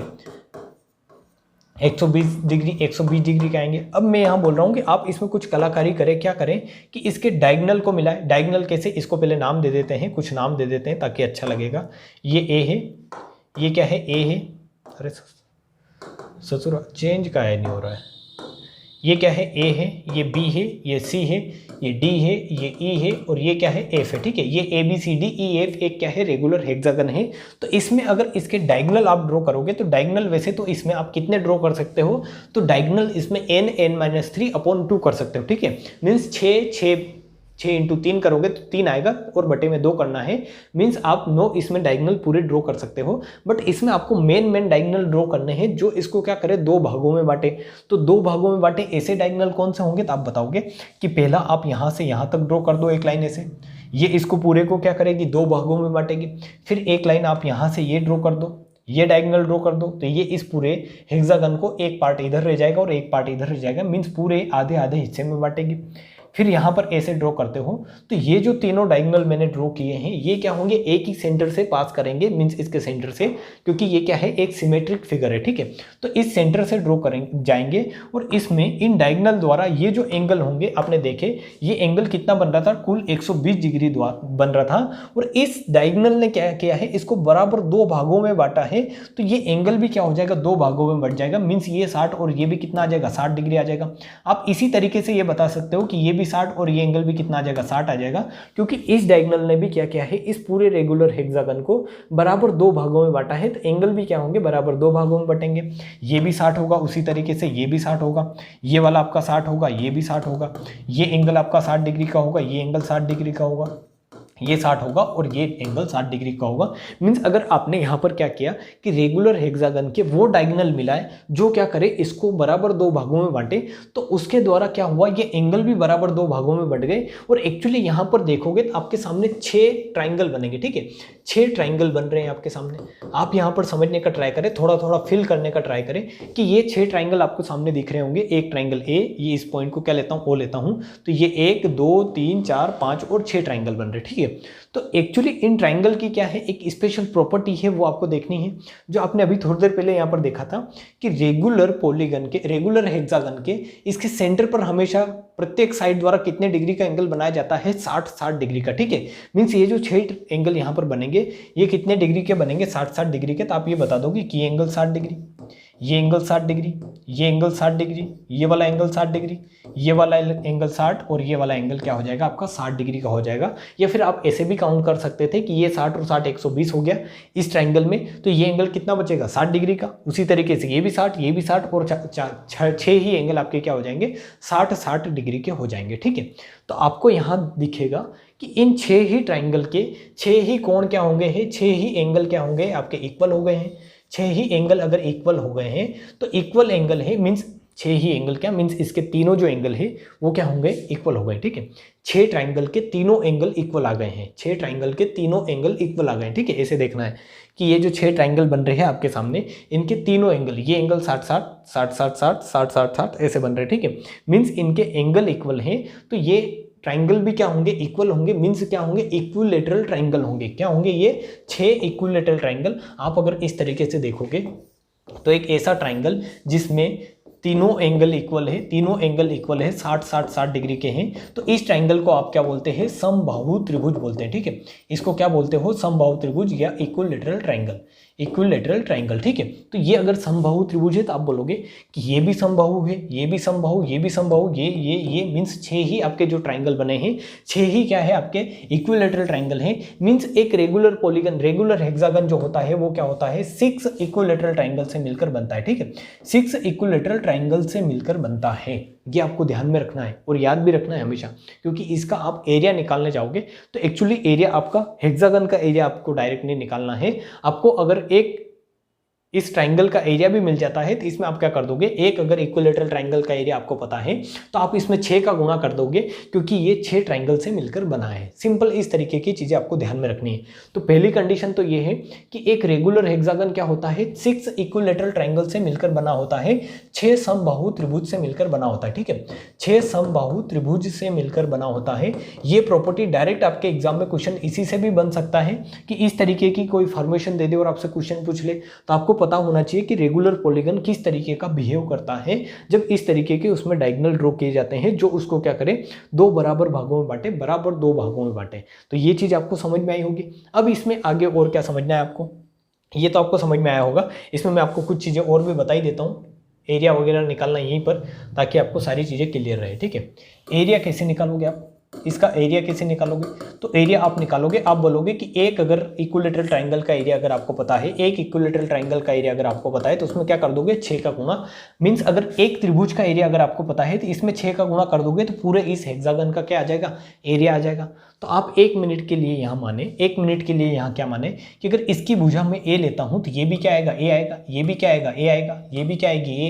120 डिग्री 120 डिग्री के आएंगे। अब मैं यहाँ बोल रहा हूँ कि आप इसमें कुछ कलाकारी करें, क्या करें कि इसके डायगोनल को मिलाएं। डायगोनल कैसे, इसको पहले नाम दे देते हैं, कुछ नाम दे देते हैं ताकि अच्छा लगेगा। ये ए है, ये क्या है, ए है, अरे ससुर चेंज का है, नहीं हो रहा है। ये क्या है, ए है, ये बी है, ये सी है, ये डी है, ये ई है, और ये क्या है, एफ है, ठीक है। ये A B C D E F एक क्या है, रेगुलर हेक्सागन है। तो इसमें अगर इसके डायगोनल आप ड्रॉ करोगे तो डायगोनल वैसे तो इसमें आप कितने ड्रॉ कर सकते हो, तो डायगोनल इसमें n(3/2 कर सकते हो, ठीक है। मीन्स 6 इंटू 3 करोगे तो 3 आएगा, और बटे में 2 करना है। मीन्स आप 9 इसमें डायगोनल पूरे ड्रॉ कर सकते हो। बट इसमें आपको मेन डायगोनल ड्रॉ करने हैं जो इसको क्या करे, 2 भागों में बांटे। तो 2 भागों में बांटे, ऐसे डायगोनल कौन से होंगे, तो आप बताओगे कि पहला आप यहाँ से यहाँ तक ड्रॉ कर दो एक लाइन ऐसे, ये इसको पूरे को क्या करेगी, 2 भागों में बांटेगी। फिर एक लाइन आप यहाँ से ये ड्रॉ कर दो, ये डायगोनल ड्रॉ कर दो, तो ये इस पूरे हेक्सागन को एक पार्ट इधर रह जाएगा और एक पार्ट इधर रह जाएगा, मीन्स पूरे आधे आधे हिस्से में बांटेगी। फिर यहाँ पर ऐसे ड्रॉ करते हो, तो ये जो तीनों डायगोनल मैंने ड्रॉ किए हैं ये क्या होंगे, एक ही सेंटर से पास करेंगे, मीन्स इसके सेंटर से, क्योंकि ये क्या है, एक सिमेट्रिक फिगर है, ठीक है। तो इस सेंटर से ड्रॉ करेंगे जाएंगे, और इसमें इन डायगोनल द्वारा ये जो एंगल होंगे, आपने देखे ये एंगल कितना बन रहा था, कुल 120 डिग्री बन रहा था। और इस डायगोनल ने क्या किया है, इसको बराबर 2 भागों में बांटा है, तो ये एंगल भी क्या हो जाएगा, 2 भागों में बढ़ जाएगा। मीन्स ये 60 और ये भी कितना आ जाएगा, 60 डिग्री आ जाएगा। आप इसी तरीके से ये बता सकते हो कि ये भी 60 और ये एंगल भी कितना आ जाएगा, 60 आ जाएगा, क्योंकि इस डायगोनल ने भी क्या किया है, इस पूरे रेगुलर हेक्सागन को बराबर 2 भागों में बांटा है। तो एंगल भी क्या होंगे, बराबर 2 भागों में बटेंगे। ये भी 60 होगा, उसी तरीके से ये भी 60 होगा, ये वाला आपका 60 होगा, ये भी 60 होगा, ये एंगल आपका 60 डिग्री का होगा, ये एंगल 60 डिग्री का होगा, ये 60 होगा, और ये एंगल 60 डिग्री का होगा। मीन्स अगर आपने यहाँ पर क्या किया कि रेगुलर हेक्सागन के वो डायगोनल मिलाए जो क्या करे, इसको बराबर 2 भागों में बांटे, तो उसके द्वारा क्या हुआ, ये एंगल भी बराबर 2 भागों में बढ़ गए। और एक्चुअली यहाँ पर देखोगे तो आपके सामने 6 ट्राइंगल बनेंगे, ठीक है। 6 ट्राइंगल बन रहे हैं आपके सामने। आप यहाँ पर समझने का ट्राई करें, थोड़ा थोड़ा फिल करने का ट्राई करें कि ये 6 ट्राइंगल आपको सामने दिख रहे होंगे। एक ट्राइंगल ए, ये इस पॉइंट को क्या लेता हूँ, ओ लेता हूँ, तो ये 1 2 3 4 5 और 6 ट्राइंगल बन रहे, ठीक है। तो एक्चुअली इन ट्राइंगल की क्या है, एक स्पेशल प्रॉपर्टी है, वो आपको देखनी है, जो आपने अभी थोड़ी देर पहले यहाँ पर देखा था कि रेगुलर पॉलीगन के, रेगुलर हेक्सागन के, इसके सेंटर पर हमेशा प्रत्येक साइड द्वारा कितने डिग्री का एंगल बनाया जाता है, 60 डिग्री का, ठीक है। मीन्स ये जो 6 एंगल यहाँ पर बनेंगे ये कितने डिग्री के बनेंगे, 60 डिग्री के। तो आप ये बता दोगे कि ये एंगल 60 डिग्री, ये एंगल 60 डिग्री, ये एंगल 60 डिग्री, ये वाला एंगल 60 डिग्री, ये वाला एंगल 60, और ये वाला एंगल क्या हो जाएगा आपका, 60 डिग्री का हो जाएगा। या फिर आप ऐसे भी काउंट कर सकते थे कि ये 60 और 60 120 हो गया इस ट्राइंगल में, तो ये एंगल कितना बचेगा, 60 डिग्री का। उसी तरीके से ये भी 60, ये भी 60, और 6 ही एंगल आपके क्या हो जाएंगे, 60 डिग्री के हो जाएंगे, ठीक है। तो आपको यहाँ दिखेगा कि इन 6 ही ट्राइंगल के 6 ही कोण क्या होंगे हैं, 6 ही एंगल क्या होंगे आपके, इक्वल हो गए हैं। 6 ही एंगल अगर इक्वल हो गए हैं तो इक्वल एंगल है, मीन्स 6 ही एंगल क्या, मीन्स इसके तीनों जो एंगल है वो क्या होंगे, इक्वल हो गए, ठीक है। 6 ट्राइंगल के तीनों एंगल इक्वल आ गए हैं, 6 ट्राइंगल के तीनों एंगल इक्वल आ गए हैं, ठीक है। ऐसे देखना है कि ये जो 6 ट्राइंगल बन रहे हैं आपके सामने, इनके तीनों एंगल, ये एंगल 60 60 60 60 60 60 60 ऐसे बन रहे हैं, ठीक है। मीन्स इनके एंगल इक्वल हैं, तो ये ट्राइंगल भी क्या होंगे, इक्वल होंगे। मीन्स क्या होंगे, इक्विलेटरल ट्राइंगल होंगे। क्या होंगे ये 6 इक्विलेटरल ट्राइंगल। आप अगर इस तरीके से देखोगे तो एक ऐसा ट्राइंगल जिसमें तीनों एंगल इक्वल है, तीनों एंगल इक्वल है, 60 60 60 डिग्री के हैं, तो इस ट्राइंगल को आप क्या बोलते हैं, समबाहु त्रिभुज बोलते हैं, ठीक है। इसको क्या बोलते हो, समबाहु त्रिभुज या इक्विलेटरल ट्राइंगल, इक्विलेटरल ट्राइंगल, ठीक है। तो ये अगर समबाहु त्रिभुज है तो आप बोलोगे कि ये भी समबाहु है, ये भी समबाहु, ये भी समबाहु, ये मीन्स 6 ही आपके जो ट्राइंगल बने हैं 6 ही क्या है आपके इक्विलेटरल ट्राइंगल हैं। मीन्स एक रेगुलर पॉलीगन, रेगुलर हेक्सागन जो होता है वो क्या होता है, 6 इक्विलेटरल ट्राइंगल से मिलकर बनता है, ठीक है। 6 इक्विलेटरल ट्राइंगल से मिलकर बनता है, ये आपको ध्यान में रखना है और याद भी रखना है हमेशा, क्योंकि इसका आप एरिया निकालने जाओगे तो एक्चुअली एरिया आपका हेक्सागन का एरिया आपको डायरेक्ट नहीं निकालना है। आपको अगर एक इस ट्राइंगल का एरिया भी मिल जाता है, तो इसमें आप क्या कर दोगे, एक अगर इक्विलेटरल ट्राइंगल का एरिया आपको पता है तो आप इसमें 6 का गुणा कर दोगे, क्योंकि ये 6 ट्राइंगल से मिलकर बना है। सिंपल इस तरीके की चीजें आपको ध्यान में रखनी है। तो पहली कंडीशन तो ये है कि एक रेगुलर हेक्सागन क्या होता है, 6 इक्विलेटरल ट्राइंगल से मिलकर बना होता है, 6 समबाहु त्रिभुज से मिलकर बना होता है। ठीक है, 6 समबाहु त्रिभुज से मिलकर बना होता है। ये प्रॉपर्टी डायरेक्ट आपके एग्जाम में क्वेश्चन इसी से भी बन सकता है कि इस तरीके की कोई फॉर्मेशन दे दे और आपसे क्वेश्चन पूछ ले, तो आपको पता होना चाहिए कि रेगुलर पॉलीगन किस तरीके का बिहेव करता है जब इस तरीके के उसमें डायगोनल ड्रॉ किए जाते हैं, जो उसको क्या करे, दो बराबर भागों में बांटे, बराबर दो भागों में बांटे। तो ये चीज आपको समझ में आई होगी। अब इसमें आगे और क्या समझना है आपको, ये तो आपको समझ में आया होगा। इसमें मैं आपको कुछ चीजें और भी बता ही देता हूँ। एरिया वगैरह निकालना यहीं पर, ताकि आपको सारी चीजें क्लियर रहे। ठीक है, एरिया कैसे निकालोगे आप, इसका एरिया कैसे निकालोगे, तो एरिया आप निकालोगे, आप बोलोगे कि एक अगर इक्विलेटरल ट्राइंगल का एरिया अगर आपको पता है, एक इक्विलेटरल ट्राइंगल का एरिया अगर आपको पता है तो उसमें क्या कर दोगे, 6 का गुणा। मींस अगर एक त्रिभुज का एरिया अगर आपको पता है तो इसमें 6 का गुणा कर दोगे तो पूरे इस हेक्सागन का क्या आ जाएगा, एरिया आ जाएगा। तो आप 1 मिनट के लिए यहाँ माने, 1 मिनट के लिए यहाँ क्या माने कि अगर इसकी भुजा में ए लेता हूँ तो ये भी क्या आएगा, ए आएगा, ये भी क्या आएगा, ए आएगा, ये भी क्या आएगी,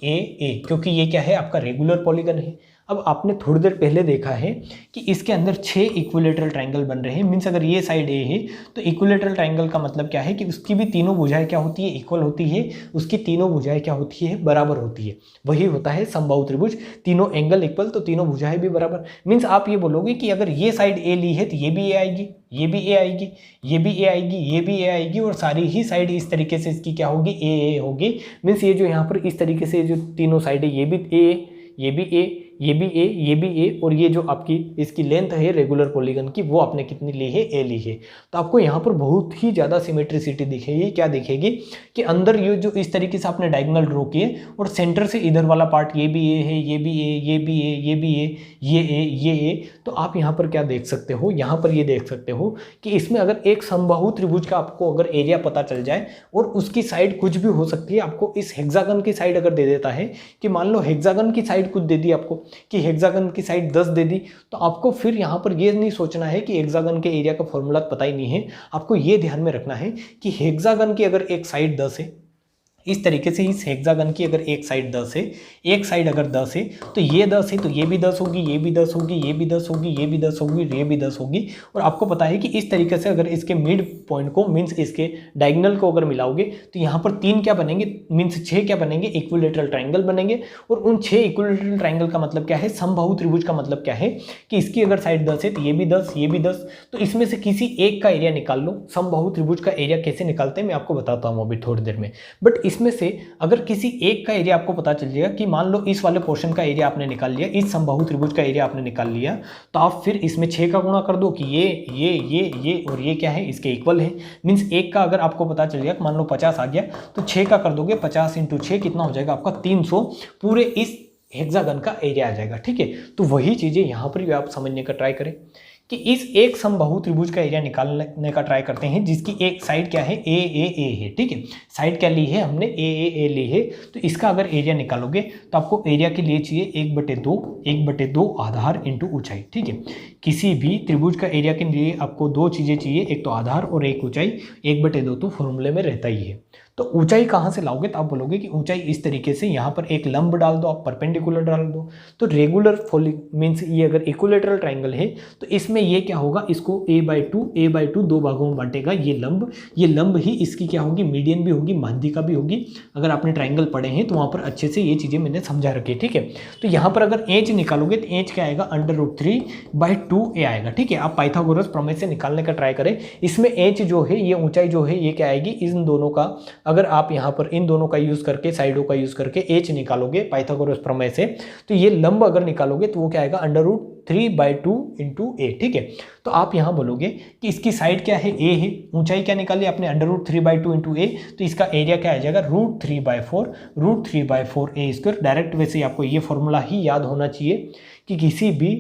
ए, क्योंकि ये क्या है, आपका रेगुलर पॉलीगन है। अब आपने थोड़ी देर पहले देखा है कि इसके अंदर 6 इक्विलेटरल ट्राइंगल बन रहे हैं। मींस अगर ये साइड ए है तो इक्विलेटरल ट्राइंगल का मतलब क्या है कि उसकी भी तीनों भुजाएं क्या होती है, इक्वल होती है, उसकी तीनों भुजाएं क्या होती है, बराबर होती है। वही होता है समबाहु त्रिभुज, तीनों एंगल इक्वल तो तीनों भुजाएं भी बराबर। मींस आप ये बोलोगे कि अगर ये साइड ए ली है तो ये भी ए आएगी, ये भी ए आएगी, ये भी ए आएगी, ये भी ए आएगी, और सारी ही साइड इस तरीके से इसकी क्या होगी, ए होगी। मीन्स ये जो यहाँ पर इस तरीके से जो तीनों साइड है, ये भी ए, ये भी ए, ये भी ए, ये भी ए, और ये जो आपकी इसकी लेंथ है रेगुलर पॉलीगन की, वो आपने कितनी ली है, ए ली है। तो आपको यहाँ पर बहुत ही ज़्यादा सिमेट्रिसिटी दिखेगी। क्या दिखेगी कि अंदर ये जो इस तरीके से आपने डायगोनल ड्रॉ किए और सेंटर से इधर वाला पार्ट ये भी ए है, ये भी ए, ये भी ए, ये भी ए, ये ए, ये ए। तो आप यहाँ पर क्या देख सकते हो, यहाँ पर ये देख सकते हो कि इसमें अगर एक समबाहु त्रिभुज का आपको अगर एरिया पता चल जाए और उसकी साइड कुछ भी हो सकती है, आपको इस हेक्सागन की साइड अगर दे देता है कि मान लो हेक्सागन की साइड कुछ दे दी आपको कि हेक्सागन की साइड 10 दे दी, तो आपको फिर यहाँ पर ये नहीं सोचना है कि हेक्सागन के एरिया का फॉर्मूला पता ही नहीं है। आपको ये ध्यान में रखना है कि हेक्सागन की अगर एक साइड 10 है, इस तरीके से इस हेक्सागन की अगर एक साइड 10 है, एक साइड अगर 10 है तो ये 10 है, तो ये भी 10 होगी, ये भी 10 होगी, ये भी 10 होगी, ये भी 10 होगी, ये भी 10 होगी। और आपको पता है कि इस तरीके से अगर इसके मिड पॉइंट को, मीन्स इसके डायगोनल को अगर मिलाओगे तो यहाँ पर 3 क्या बनेंगे, मीन्स 6 क्या बनेंगे, इक्विलेटरल ट्राइंगल बनेंगे। और उन 6 इक्विलेटरल ट्राइंगल का मतलब क्या है, समबाहु त्रिभुज का मतलब क्या है कि इसकी अगर साइड 10 है तो ये भी 10, ये भी 10, तो इसमें से किसी एक का एरिया निकाल लो। समबाहु त्रिभुज का एरिया कैसे निकालते हैं मैं आपको बताता हूँ अभी थोड़ी देर में। बट इसमें से अगर किसी एक का एरिया आपको पता चल जाएगा कि मान लो इस वाले पोर्शन का एरिया आपने निकाल लिया, इस समबाहु त्रिभुज का एरिया आपने निकाल लिया, तो आप फिर इसमें 6 का गुणा कर दो कि ये और ये क्या है, इसके इक्वल है। मीन्स एक का अगर आपको पता चल गया, मान लो 50 आ गया, तो 6 का कर दोगे, 50 × 6 कितना हो जाएगा आपका 300, पूरे इस हेक्सागन का एरिया आ जाएगा। ठीक है, तो वही चीजें यहाँ पर भी आप समझने का ट्राई करें कि इस एक समबाहु त्रिभुज का एरिया निकालने का ट्राई करते हैं, जिसकी एक साइड क्या है, ए है। ठीक है, साइड क्या ली है हमने, ए ली है। तो इसका अगर एरिया निकालोगे तो आपको एरिया के लिए चाहिए 1/2 आधार इंटू ऊंचाई। ठीक है, किसी भी त्रिभुज का एरिया के लिए आपको दो चीजें चाहिए, एक तो आधार और एक ऊंचाई। 1/2 तो फॉर्मूले में रहता ही है। तो ऊंचाई कहाँ से लाओगे, तो आप बोलोगे कि ऊंचाई इस तरीके से, यहाँ पर एक लंब डाल दो, आप परपेंडिकुलर डाल दो। तो रेगुलर मीन्स ये अगर इक्विलेटरल ट्राइंगल है तो इसमें ये क्या होगा, इसको a/2 दो भागों में बांटेगा ये लंब ही इसकी क्या होगी, मीडियन भी होगी, माध्यिका भी होगी। अगर आपने ट्राइंगल पढ़े हैं तो वहाँ पर अच्छे से ये चीज़ें मैंने समझा रखी है। ठीक है, तो यहाँ पर अगर एच निकालोगे तो एच क्या आएगा, √3/2a आएगा। ठीक है, आप पाइथागोरस प्रमेय से निकालने का ट्राई करें। इसमें एच जो है, ये ऊंचाई जो है, ये क्या आएगी, इन दोनों का अगर आप यहाँ पर इन दोनों का यूज करके, साइडों का यूज करके एच निकालोगे पाइथागोरस प्रमेय से, तो ये लंब अगर निकालोगे तो वो क्या आएगा, √3/2 × a। ठीक है, तो आप यहाँ बोलोगे कि इसकी साइड क्या है, a है, ऊंचाई क्या निकाली आपने, √3/2 × a, तो इसका एरिया क्या आ जाएगा, √3/4 a²। डायरेक्ट वैसे आपको ये फॉर्मूला ही याद होना चाहिए कि किसी भी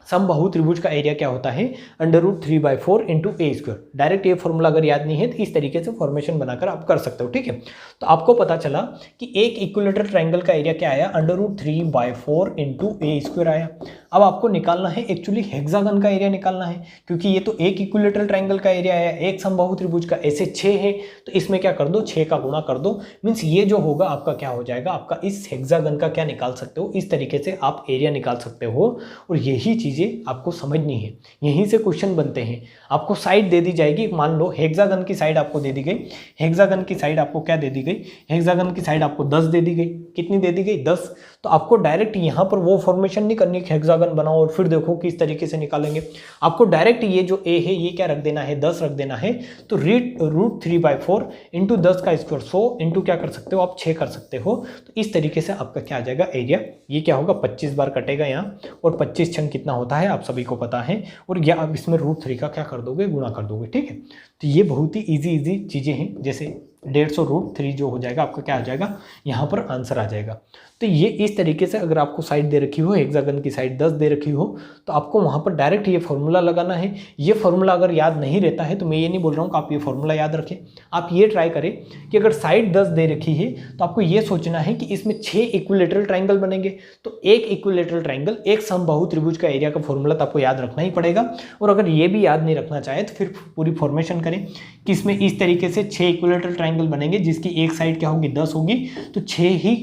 समबाहु त्रिभुज का एरिया क्या होता है, √3/4 इंटू ए स्क्वायर। डायरेक्ट ये फॉर्मूला अगर याद नहीं है तो इस तरीके से फॉर्मेशन बनाकर आप कर सकते हो, ठीक है। तो आपको पता चला कि एक इक्विलेटरल ट्रायंगल का एरिया क्या आया, √3/4 इंटू ए स्क्वायर आया। अब आपको निकालना है एक्चुअली हेक्सागन का एरिया निकालना है, क्योंकि ये तो एक इक्विलेटरल ट्रायंगल का एरिया आया, एक समबाहु त्रिभुज का, ऐसे 6 है तो इसमें क्या कर दो, 6 का गुणा कर दो। मीन्स ये जो होगा आपका क्या हो जाएगा, आपका इस हेक्सागन का क्या निकाल सकते हो, इस तरीके से आप एरिया निकाल सकते हो। और यही चीजें आपको समझनी है, यहीं से क्वेश्चन बनते हैं। आपको साइड दे दी जाएगी, मान लो हेक्सागन की साइड आपको दे दी गई, हेक्सागन की साइड आपको क्या दे दी गई, हेक्सागन की साइड आपको 10 दे दी गई। कितनी दे दी गई, 10। तो आपको डायरेक्ट यहाँ पर वो फॉर्मेशन नहीं करनी कि हेक्सागन बनाओ और फिर देखो किस तरीके से निकालेंगे। आपको डायरेक्ट ये जो ए है ये क्या रख देना है, 10 रख देना है। तो √3/4 इंटू 10 का स्क्वायर 100 इंटू क्या कर सकते हो आप, 6 कर सकते हो। तो इस तरीके से आपका क्या आ जाएगा एरिया, ये क्या होगा 25 बार कटेगा यहाँ, और 25 छंग कितना होता है आप सभी को पता है। और या आप इसमें √3 का क्या कर दोगे, गुणा कर दोगे, ठीक है। तो ये बहुत ही इजी चीज़ें हैं, जैसे 150 √3 जो हो जाएगा आपका क्या आ जाएगा, यहाँ पर आंसर आ जाएगा। तो ये इस तरीके से अगर आपको साइड दे रखी हो, हेक्सागन की साइड 10 दे रखी हो, तो आपको वहाँ पर डायरेक्ट ये फॉर्मूला लगाना है। ये फॉर्मूला अगर याद नहीं रहता है तो मैं ये नहीं बोल रहा हूँ कि आप ये फॉर्मूला याद रखें, आप ये ट्राई करें कि अगर साइड 10 दे रखी है तो आपको ये सोचना है कि इसमें 6 इक्विलेटरल ट्राइंगल बनेंगे। तो एक इक्विलेटरल ट्राइंगल, एक समबाहु त्रिभुज का एरिया का फॉर्मूला तो आपको याद रखना ही पड़ेगा। और अगर ये भी याद नहीं रखना चाहे तो फिर पूरी फॉर्मेशन करें कि इसमें इस तरीके से 6 इक्विलेटरल ट्राइंगल बनेंगे, जिसकी एक साइड क्या होगी 10 होगी। तो 6 ही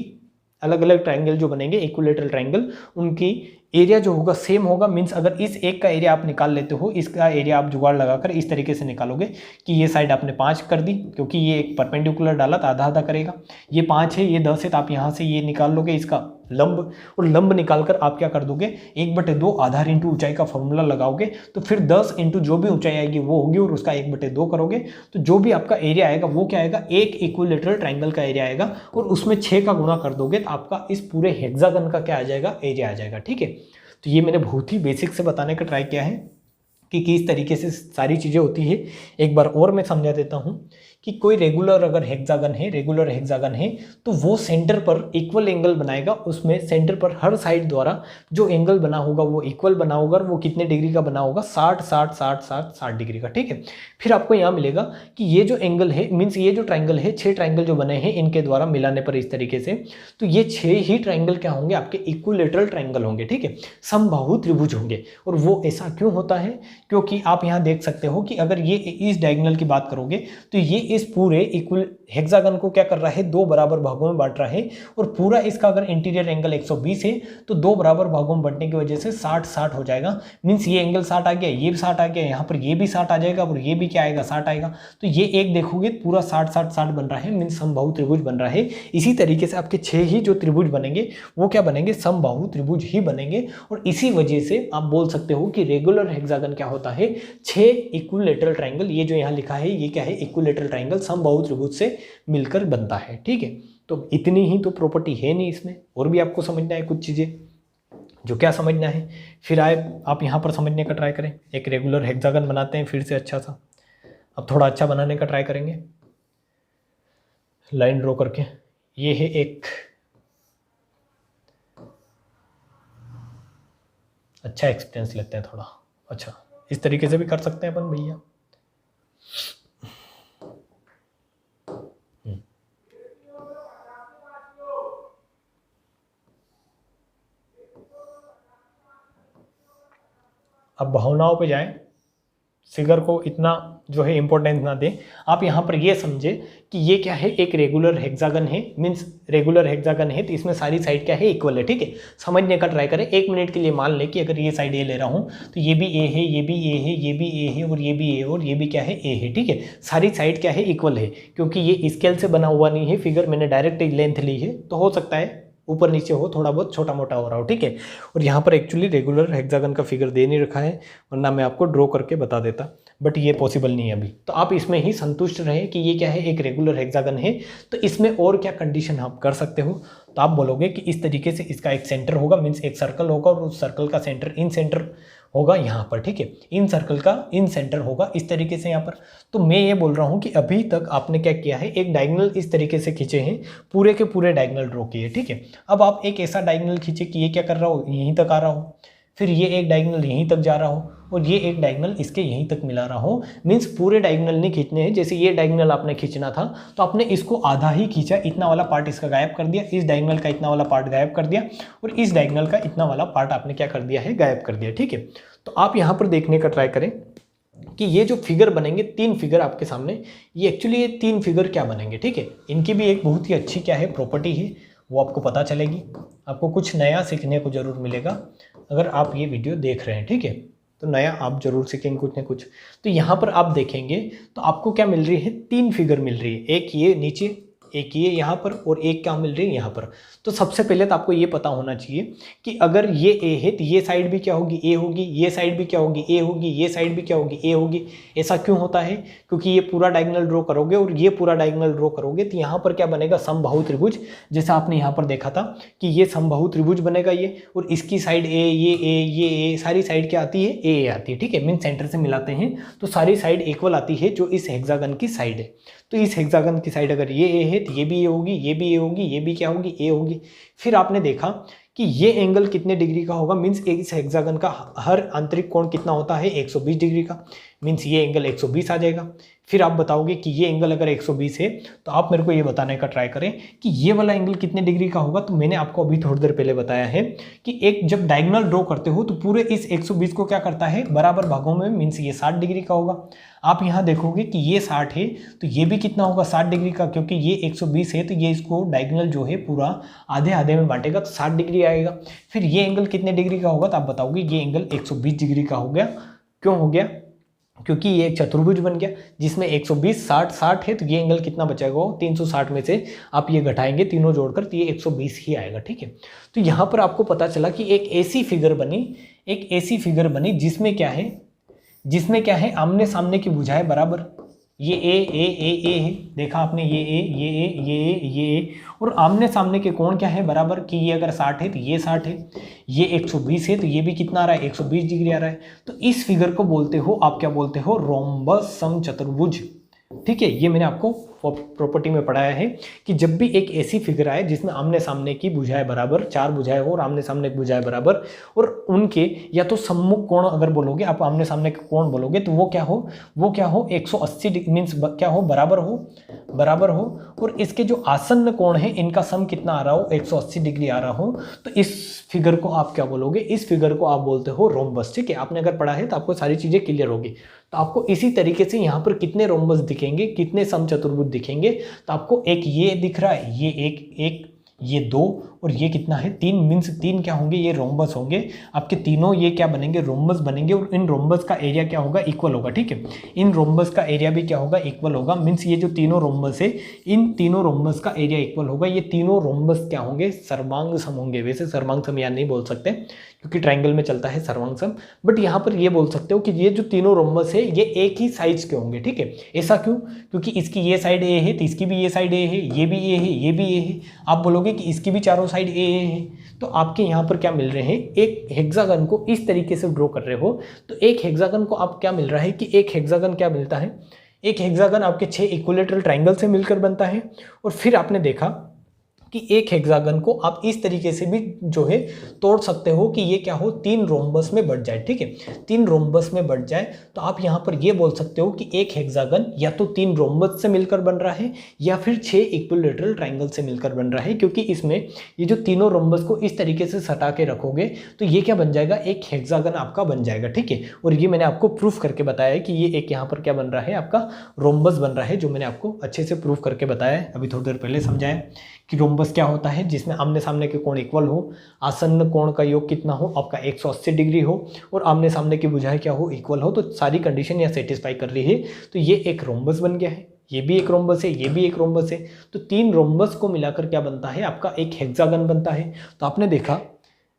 अलग अलग ट्राइंगल जो बनेंगे इक्विलेटरल ट्राइंगल, उनकी एरिया जो होगा सेम होगा। मींस अगर इस एक का एरिया आप निकाल लेते हो, इसका एरिया आप जुगाड़ लगाकर इस तरीके से निकालोगे कि ये साइड आपने 5 कर दी, क्योंकि ये एक परपेंडिकुलर डाला तो आधा आधा करेगा। ये 5 है, ये 10 है, तो आप यहाँ से ये निकाल लोगे इसका लंब, और लंब निकालकर आप क्या कर दोगे 1/2 आधार इंटू ऊंचाई का फॉर्मूला लगाओगे। तो फिर 10 इंटू जो भी ऊंचाई आएगी वो होगी, और उसका 1/2 करोगे तो जो भी आपका एरिया आएगा वो क्या आएगा, एक इक्विलेटरल ट्राइंगल का एरिया आएगा, और उसमें 6 का गुणा कर दोगे तो आपका इस पूरे हेक्सागन का क्या आ जाएगा, एरिया आ जाएगा, ठीक है। तो ये मैंने बहुत ही बेसिक से बताने का ट्राई किया है कि किस तरीके से सारी चीज़ें होती है। एक बार और मैं समझा देता हूँ कि कोई रेगुलर अगर हेक्सागन है, रेगुलर हेक्सागन है, तो वो सेंटर पर इक्वल एंगल बनाएगा। उसमें सेंटर पर हर साइड द्वारा जो एंगल बना होगा वो इक्वल बना होगा, और वो कितने डिग्री का बना होगा, 60 60 60 60 60 डिग्री का, ठीक है। फिर आपको यहाँ मिलेगा कि ये जो एंगल है, मीन्स ये जो ट्राइंगल है, 6 ट्राइंगल जो बने हैं इनके द्वारा मिलाने पर इस तरीके से, तो ये 6 ही ट्राइंगल क्या होंगे, आपके इक्विलेटरल ट्राइंगल होंगे, ठीक है, समबाहु त्रिभुज होंगे। और वो ऐसा क्यों होता है, क्योंकि आप यहाँ देख सकते हो कि अगर ये इस डायगोनल की बात करोगे तो ये इस पूरे इक्वल हेक्सागन को क्या कर रहा है, 2 बराबर भागों में बांट रहा है। और पूरा इसका अगर इंटीरियर एंगल 120 है तो 2 बराबर भागों में बांटने की वजह से 60 60 हो जाएगा। मीन्स ये एंगल 60 आ गया, ये भी 60 आ गया, यहाँ पर ये भी 60 आ जाएगा, और ये भी क्या आएगा 60 आएगा। तो ये एक देखोगे पूरा 60 60 60 बन रहा है, मीन्स समबाहु त्रिभुज बन रहा है। इसी तरीके से आपके 6 ही जो त्रिभुज बनेंगे वो क्या बनेंगे, समबाहु त्रिभुज ही बनेंगे। और इसी वजह से आप बोल सकते हो कि रेगुलर हेक्सागन क्या होता है, 6 इक्विलेटरल ट्राइंगल, ये जो यहाँ लिखा है ये क्या है, इक्विलेटरल ट्राइंगल समबाहु त्रिभुज से मिलकर बनता है, ठीक है। तो इतनी ही तो प्रॉपर्टी है नहीं इसमें, और भी आपको समझना है कुछ चीजें। जो क्या समझना है फिर आप यहाँ पर समझने का ट्राई करें। एक रेगुलर हेक्सागन बनाते हैं फिर से अच्छा सा, अब थोड़ा अच्छा बनाने का ट्राई करेंगे। लाइन ड्रॉ करके, ये है एक अच्छा एक्सपीरियंस लेते हैं थोड़ा। अच्छा, इस तरीके से भी कर सकते हैं अपन भैया। अब भावनाओं पे जाएं, फिगर को इतना जो है इंपॉर्टेंस ना दें। आप यहाँ पर ये समझे कि ये क्या है, एक रेगुलर हेक्सागन है। मीन्स रेगुलर हेक्सागन है तो इसमें सारी साइड क्या है, इक्वल है, ठीक है। समझने का ट्राई करें। 1 मिनट के लिए मान लें कि अगर ये साइड ए ले रहा हूँ तो ये भी ए है, ये भी ए है, ये भी ए है, और ये भी ए, और ये भी क्या है, ए है, ठीक है। सारी साइड क्या है, इक्वल है। क्योंकि ये स्केल से बना हुआ नहीं है फिगर, मैंने डायरेक्ट लेंथ ली है, तो हो सकता है ऊपर नीचे हो, थोड़ा बहुत छोटा मोटा हो रहा हो, ठीक है। और यहाँ पर एक्चुअली रेगुलर हेक्सागन का फिगर दे नहीं रखा है, वरना मैं आपको ड्रॉ करके बता देता, बट ये पॉसिबल नहीं है अभी। तो आप इसमें ही संतुष्ट रहें कि ये क्या है, एक रेगुलर हेक्सागन है। तो इसमें और क्या कंडीशन आप कर सकते हो, तो आप बोलोगे कि इस तरीके से इसका एक सेंटर होगा, मीन्स एक सर्कल होगा, और उस सर्कल का सेंटर इन सेंटर होगा यहाँ पर, ठीक है। इन सर्कल का इन सेंटर होगा इस तरीके से यहाँ पर। तो मैं ये बोल रहा हूँ कि अभी तक आपने क्या किया है, एक डायगोनल इस तरीके से खींचे हैं, पूरे के पूरे डायगोनल ड्रॉ किए, ठीक है। अब आप एक ऐसा डायगोनल खींचे कि ये क्या कर रहा हो, यहीं तक आ रहा हो, फिर ये एक डायगोनल यहीं तक जा रहा हो और ये एक डायगोनल इसके यहीं तक मिला रहा हो। मीन्स पूरे डायगोनल नहीं खींचने हैं। जैसे ये डायगोनल आपने खींचना था तो आपने इसको आधा ही खींचा, इतना वाला पार्ट इसका गायब कर दिया, इस डायगोनल का इतना वाला पार्ट गायब कर दिया और इस डायगोनल का इतना वाला पार्ट आपने क्या कर दिया है, गायब कर दिया। ठीक है, तो आप यहाँ पर देखने का ट्राई करें कि ये जो फिगर बनेंगे, 3 फिगर आपके सामने, ये एक्चुअली ये 3 फिगर क्या बनेंगे। ठीक है, इनकी भी एक बहुत ही अच्छी क्या है, प्रॉपर्टी है, वो आपको पता चलेगी। आपको कुछ नया सीखने को जरूर मिलेगा अगर आप ये वीडियो देख रहे हैं। ठीक है, तो नया आप जरूर सीखेंगे कुछ ना कुछ। तो यहाँ पर आप देखेंगे तो आपको क्या मिल रही है, 3 फिगर मिल रही है, एक ये नीचे, एक ये यहाँ पर और एक क्या मिल रही है यहाँ पर। तो सबसे पहले तो आपको ये पता होना चाहिए कि अगर ये ए है तो ये साइड भी क्या होगी, ए होगी, ये साइड भी क्या होगी, ए होगी, ये साइड भी क्या होगी, ए होगी। ऐसा क्यों होता है, क्योंकि ये पूरा डायगोनल ड्रॉ करोगे और ये पूरा डायगोनल ड्रॉ करोगे तो यहाँ पर क्या बनेगा, समबाहु त्रिभुज। जैसा आपने यहाँ पर देखा था कि ये समबाहु त्रिभुज बनेगा ये, और इसकी साइड ए, ये सारी साइड क्या आती है, ए आती है। ठीक है, मीन सेंटर से मिलाते हैं तो सारी साइड इक्वल आती है जो इस हेक्सागन की साइड है। तो इस हेक्सागन की साइड अगर ये ए है तो ये भी ए होगी, ये भी ए होगी, ये भी क्या होगी, ए होगी। फिर आपने देखा कि ये एंगल कितने डिग्री का होगा, मीन्स इस हेक्सागन का हर आंतरिक कोण कितना होता है, 120 डिग्री का, मीन्स ये एंगल 120 आ जाएगा। फिर आप बताओगे कि ये एंगल अगर 120 है तो आप मेरे को ये बताने का ट्राई करें कि ये वाला एंगल कितने डिग्री का होगा। तो मैंने आपको अभी थोड़ी देर पहले बताया है कि एक जब डायगोनल ड्रॉ करते हो तो पूरे इस 120 को क्या करता है, बराबर भागों में, मीन्स ये 60 डिग्री का होगा। आप यहाँ देखोगे कि ये 60 है तो ये भी कितना होगा, 60 डिग्री का, क्योंकि ये 120 है तो ये इसको डायगोनल जो है पूरा आधे आधे में बांटेगा तो 60 डिग्री आएगा। फिर ये एंगल कितने डिग्री का होगा तो आप बताओगे ये एंगल 120 डिग्री का हो गया। क्यों हो गया, क्योंकि ये एक चतुर्भुज बन गया जिसमें 120 60 60 है तो ये एंगल कितना बचेगा, 360 में से आप ये घटाएंगे तीनों जोड़कर तो ये 120 ही आएगा। ठीक है, तो यहाँ पर आपको पता चला कि एक ऐसी फिगर बनी जिसमें क्या है आमने सामने की भुजाएं बराबर, ये ए है, देखा आपने, ये और आमने सामने के कोण क्या है, बराबर, कि ये अगर 60 है तो ये 60 है, ये 120 है तो ये भी कितना आ रहा है, 120 डिग्री आ रहा है। तो इस फिगर को बोलते हो, आप क्या बोलते हो, रोम्बस समचतुर्भुज। ठीक है, ये मैंने आपको प्रॉपर्टी में पढ़ाया है कि जब भी एक ऐसी फिगर आए जिसमें आमने सामने की भुजाएं बराबर, 4 भुजाएं हो और आमने सामने की भुजाएं बराबर, और उनके या तो सम्मुख कोण अगर बोलोगे आप, आमने सामने के कोण बोलोगे तो वो क्या हो 180 डिग्री, मीन्स क्या हो, बराबर हो और इसके जो आसन्न कोण है इनका सम कितना आ रहा हो, 180 डिग्री आ रहा हो, तो इस फिगर को आप क्या बोलोगे, इस फिगर को आप बोलते हो रोम्बस। ठीक है, आपने अगर पढ़ा है तो आपको सारी चीजें क्लियर होगी। तो आपको इसी तरीके से यहाँ पर कितने रोम्बस दिखेंगे, कितने समचतुर्भुज दिखेंगे, तो आपको एक ये दिख रहा है, ये एक ये 2 और ये कितना है 3, मीन्स 3 क्या होंगे, ये रोम्बस होंगे आपके तीनों, ये क्या बनेंगे, रोम्बस बनेंगे और इन रोम्बस का एरिया क्या होगा, इक्वल होगा। ठीक है, इन रोम्बस का एरिया भी क्या होगा, इक्वल होगा, मीन्स ये जो तीनों रोम्बस है इन तीनों रोम्बस का एरिया इक्वल होगा। ये तीनों रोम्बस क्या होंगे, सर्वांग सम होंगे। वैसे सर्वांग सम यहाँ नहीं बोल सकते क्योंकि ट्राइंगल में चलता है सर्वांग सम, बट यहाँ पर ये बोल सकते हो कि ये जो तीनों रोम्बस है ये एक ही साइज के होंगे। ठीक है, ऐसा क्यों, क्योंकि इसकी ये साइड ए है तो इसकी भी ये साइड ए है, ये भी ए है, ये भी ए है। आप बोलोगे कि इसकी भी चारों साइड ए है, तो आपके यहाँ पर क्या मिल रहे हैं, एक हेक्सागन को इस तरीके से ड्रॉ कर रहे हो तो एक हेक्सागन को आप क्या मिल रहा है कि एक हेक्सागन क्या मिलता है, एक हेक्सागन आपके 6 इक्विलेटरल ट्राइंगल से मिलकर बनता है। और फिर आपने देखा कि एक हेक्सागन को आप इस तरीके से भी जो है तोड़ सकते हो कि ये क्या हो, 3 रोम्बस में बढ़ जाए। ठीक है, 3 रोम्बस में बढ़ जाए तो आप यहाँ पर ये बोल सकते हो कि एक हेक्सागन या तो 3 रोम्बस से मिलकर बन रहा है या फिर 6 इक्विलेटरल ट्राइंगल से मिलकर बन रहा है, क्योंकि इसमें ये जो तीनों रोम्बस को इस तरीके से सटा के रखोगे तो ये क्या बन जाएगा, एक हेक्सागन आपका बन जाएगा। ठीक है, और ये मैंने आपको प्रूफ करके बताया है कि ये एक यहाँ पर क्या बन रहा है, आपका रोम्बस बन रहा है, जो मैंने आपको अच्छे से प्रूफ करके बताया है, अभी थोड़ी देर पहले समझाया कि रोम्बस क्या होता है, जिसमें आमने सामने के कोण इक्वल हो, आसन्न कोण का योग कितना हो, आपका 180 डिग्री हो और आमने सामने की भुजाएं क्या हो, इक्वल हो। तो सारी कंडीशन यहाँ सेटिस्फाई कर रही है, तो ये एक रोम्बस बन गया है, ये भी एक रोम्बस है, ये भी एक रोम्बस है। तो 3 रोम्बस को मिलाकर क्या बनता है, आपका एक हेक्सागन बनता है। तो आपने देखा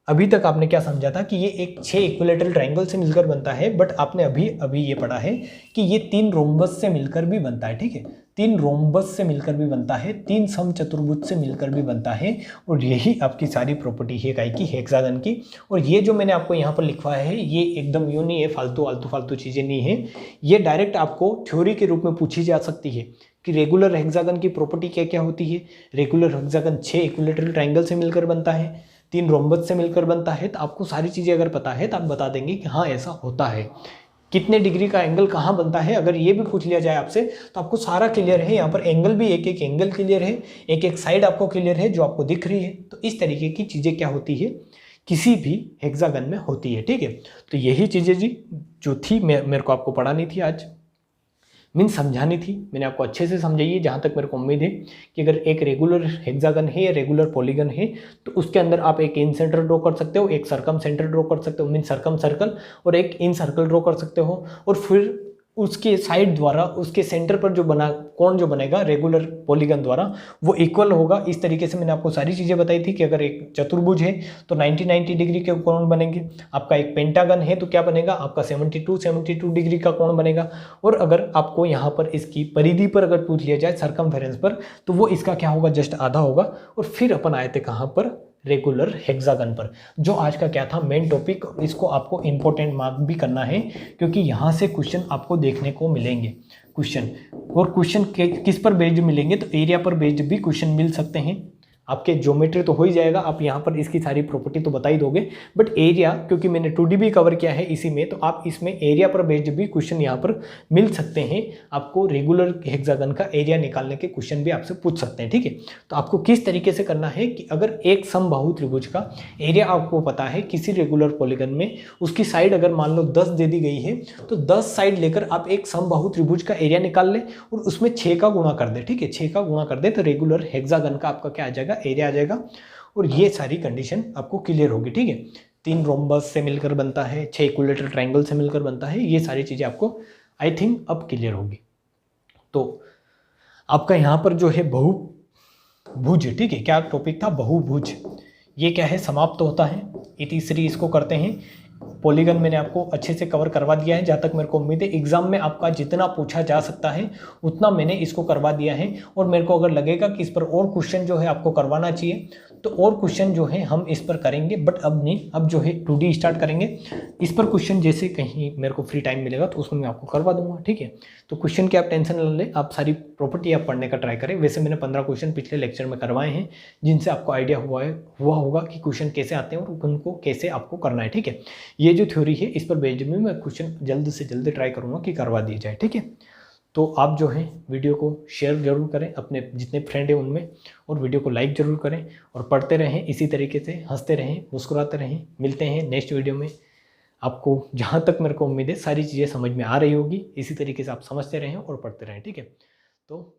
अभी तक आपने क्या समझा था कि ये एक 6 इक्विलेटरल ट्राइंगल से मिलकर बनता है, बट आपने अभी ये पढ़ा है कि ये 3 रोम्बस से मिलकर भी बनता है। ठीक है, 3 रोम्बस से मिलकर भी बनता है, 3 समचतुर्भुज से मिलकर भी बनता है, और यही आपकी सारी प्रॉपर्टी है काय की, हेक्सागन की। और ये जो मैंने आपको यहाँ पर लिखवाया है ये एकदम यूं नहीं है, फालतू चीज़ें नहीं है, ये डायरेक्ट आपको थ्योरी के रूप में पूछी जा सकती है कि रेगुलर हेक्सागन की प्रॉपर्टी क्या क्या होती है। रेगुलर हेक्सागन 6 इक्विलेटरल ट्राइंगल से मिलकर बनता है, 3 रोम्बस से मिलकर बनता है, तो आपको सारी चीज़ें अगर पता है तो आप बता देंगे कि हाँ ऐसा होता है। कितने डिग्री का एंगल कहाँ बनता है, अगर ये भी पूछ लिया जाए आपसे तो आपको सारा क्लियर है। यहाँ पर एंगल भी एक एक एंगल क्लियर है, एक एक साइड आपको क्लियर है जो आपको दिख रही है। तो इस तरीके की चीज़ें क्या होती है किसी भी हेक्सागन में होती है, ठीक है। तो यही चीज़ें जी जो थी मेरे को आपको पढ़ानी थी आज, मीन्स समझानी थी। मैंने आपको अच्छे से समझाई है जहाँ तक मेरे को उम्मीद है कि अगर एक रेगुलर हेक्सागन है या रेगुलर पॉलीगन है तो उसके अंदर आप एक इन सेंटर ड्रॉ कर सकते हो, एक सर्कम सेंटर ड्रॉ कर सकते हो मीन्स सर्कम सर्कल, और एक इन सर्कल ड्रॉ कर सकते हो। और फिर उसके साइड द्वारा उसके सेंटर पर जो बना कोण जो बनेगा रेगुलर पॉलीगन द्वारा वो इक्वल होगा। इस तरीके से मैंने आपको सारी चीज़ें बताई थी कि अगर एक चतुर्भुज है तो 90 डिग्री के कोण बनेंगे, आपका एक पेंटागन है तो क्या बनेगा, आपका 72 डिग्री का कोण बनेगा। और अगर आपको यहाँ पर इसकी परिधि पर अगर पूछ लिया जाए सरकमफेरेंस पर, तो वो इसका क्या होगा, जस्ट आधा होगा। और फिर अपन आए थे कहाँ पर, रेगुलर हेक्सागन पर, जो आज का क्या था मेन टॉपिक। इसको आपको इंपॉर्टेंट मार्क भी करना है क्योंकि यहाँ से क्वेश्चन आपको देखने को मिलेंगे क्वेश्चन। और क्वेश्चन किस पर बेस्ड मिलेंगे, तो एरिया पर बेस्ड भी क्वेश्चन मिल सकते हैं। आपके ज्योमेट्री तो हो ही जाएगा, आप यहाँ पर इसकी सारी प्रॉपर्टी तो बता ही दोगे, बट एरिया क्योंकि मैंने 2D भी कवर किया है इसी में, तो आप इसमें एरिया पर बेस्ड भी क्वेश्चन यहाँ पर मिल सकते हैं। आपको रेगुलर हेक्सागन का एरिया निकालने के क्वेश्चन भी आपसे पूछ सकते हैं, ठीक है। तो आपको किस तरीके से करना है कि अगर एक समबाहु त्रिभुज का एरिया आपको पता है किसी रेगुलर पॉलीगन में, उसकी साइड अगर मान लो 10 दे दी गई है तो 10 साइड लेकर आप एक समबाहु त्रिभुज का एरिया निकाल लें और उसमें 6 का गुणा कर दे, ठीक है। 6 का गुणा कर दे तो रेगुलर हेक्सागन का आपका क्या आ जाएगा, एरिया आ जाएगा। और ये सारी कंडीशन आपको क्लियर होगी, ठीक है। 3 रोम्बस से मिलकर बनता है, 6 इक्विलेटरल ट्रायंगल से मिलकर बनता है, ये सारी चीजें आपको आई थिंक अब क्लियर होगी। तो आपका यहाँ पर जो है बहुभुज, ठीक है, क्या टॉपिक था, बहुभुज, ये क्या है, समाप्त होता है। ये तीसरी इसको करते हैं। पॉलीगन मैंने आपको अच्छे से कवर करवा दिया है, जहाँ तक मेरे को उम्मीद है एग्जाम में आपका जितना पूछा जा सकता है उतना मैंने इसको करवा दिया है। और मेरे को अगर लगेगा कि इस पर और क्वेश्चन जो है आपको करवाना चाहिए तो और क्वेश्चन जो है हम इस पर करेंगे, बट अब नहीं, अब जो है 2D स्टार्ट करेंगे। इस पर क्वेश्चन जैसे कहीं मेरे को फ्री टाइम मिलेगा तो उसमें मैं आपको करवा दूंगा, ठीक है। तो क्वेश्चन की आप टेंशन न लें, आप सारी प्रॉपर्टी आप पढ़ने का ट्राई करें। वैसे मैंने 15 क्वेश्चन पिछले लेक्चर में करवाए हैं जिनसे आपको आइडिया हुआ होगा कि क्वेश्चन कैसे आते हैं और उनको कैसे आपको करना है, ठीक है। ये जो थ्योरी है इस पर बेस्ड में मैं क्वेश्चन जल्द से जल्द ट्राई करूँगा कि करवा दी जाए, ठीक है। तो आप जो है वीडियो को शेयर जरूर करें अपने जितने फ्रेंड हैं उनमें, और वीडियो को लाइक जरूर करें और पढ़ते रहें इसी तरीके से, हंसते रहें, मुस्कुराते रहें। मिलते हैं नेक्स्ट वीडियो में। आपको जहाँ तक मेरे को उम्मीद है सारी चीज़ें समझ में आ रही होगी, इसी तरीके से आप समझते रहें और पढ़ते रहें, ठीक है। तो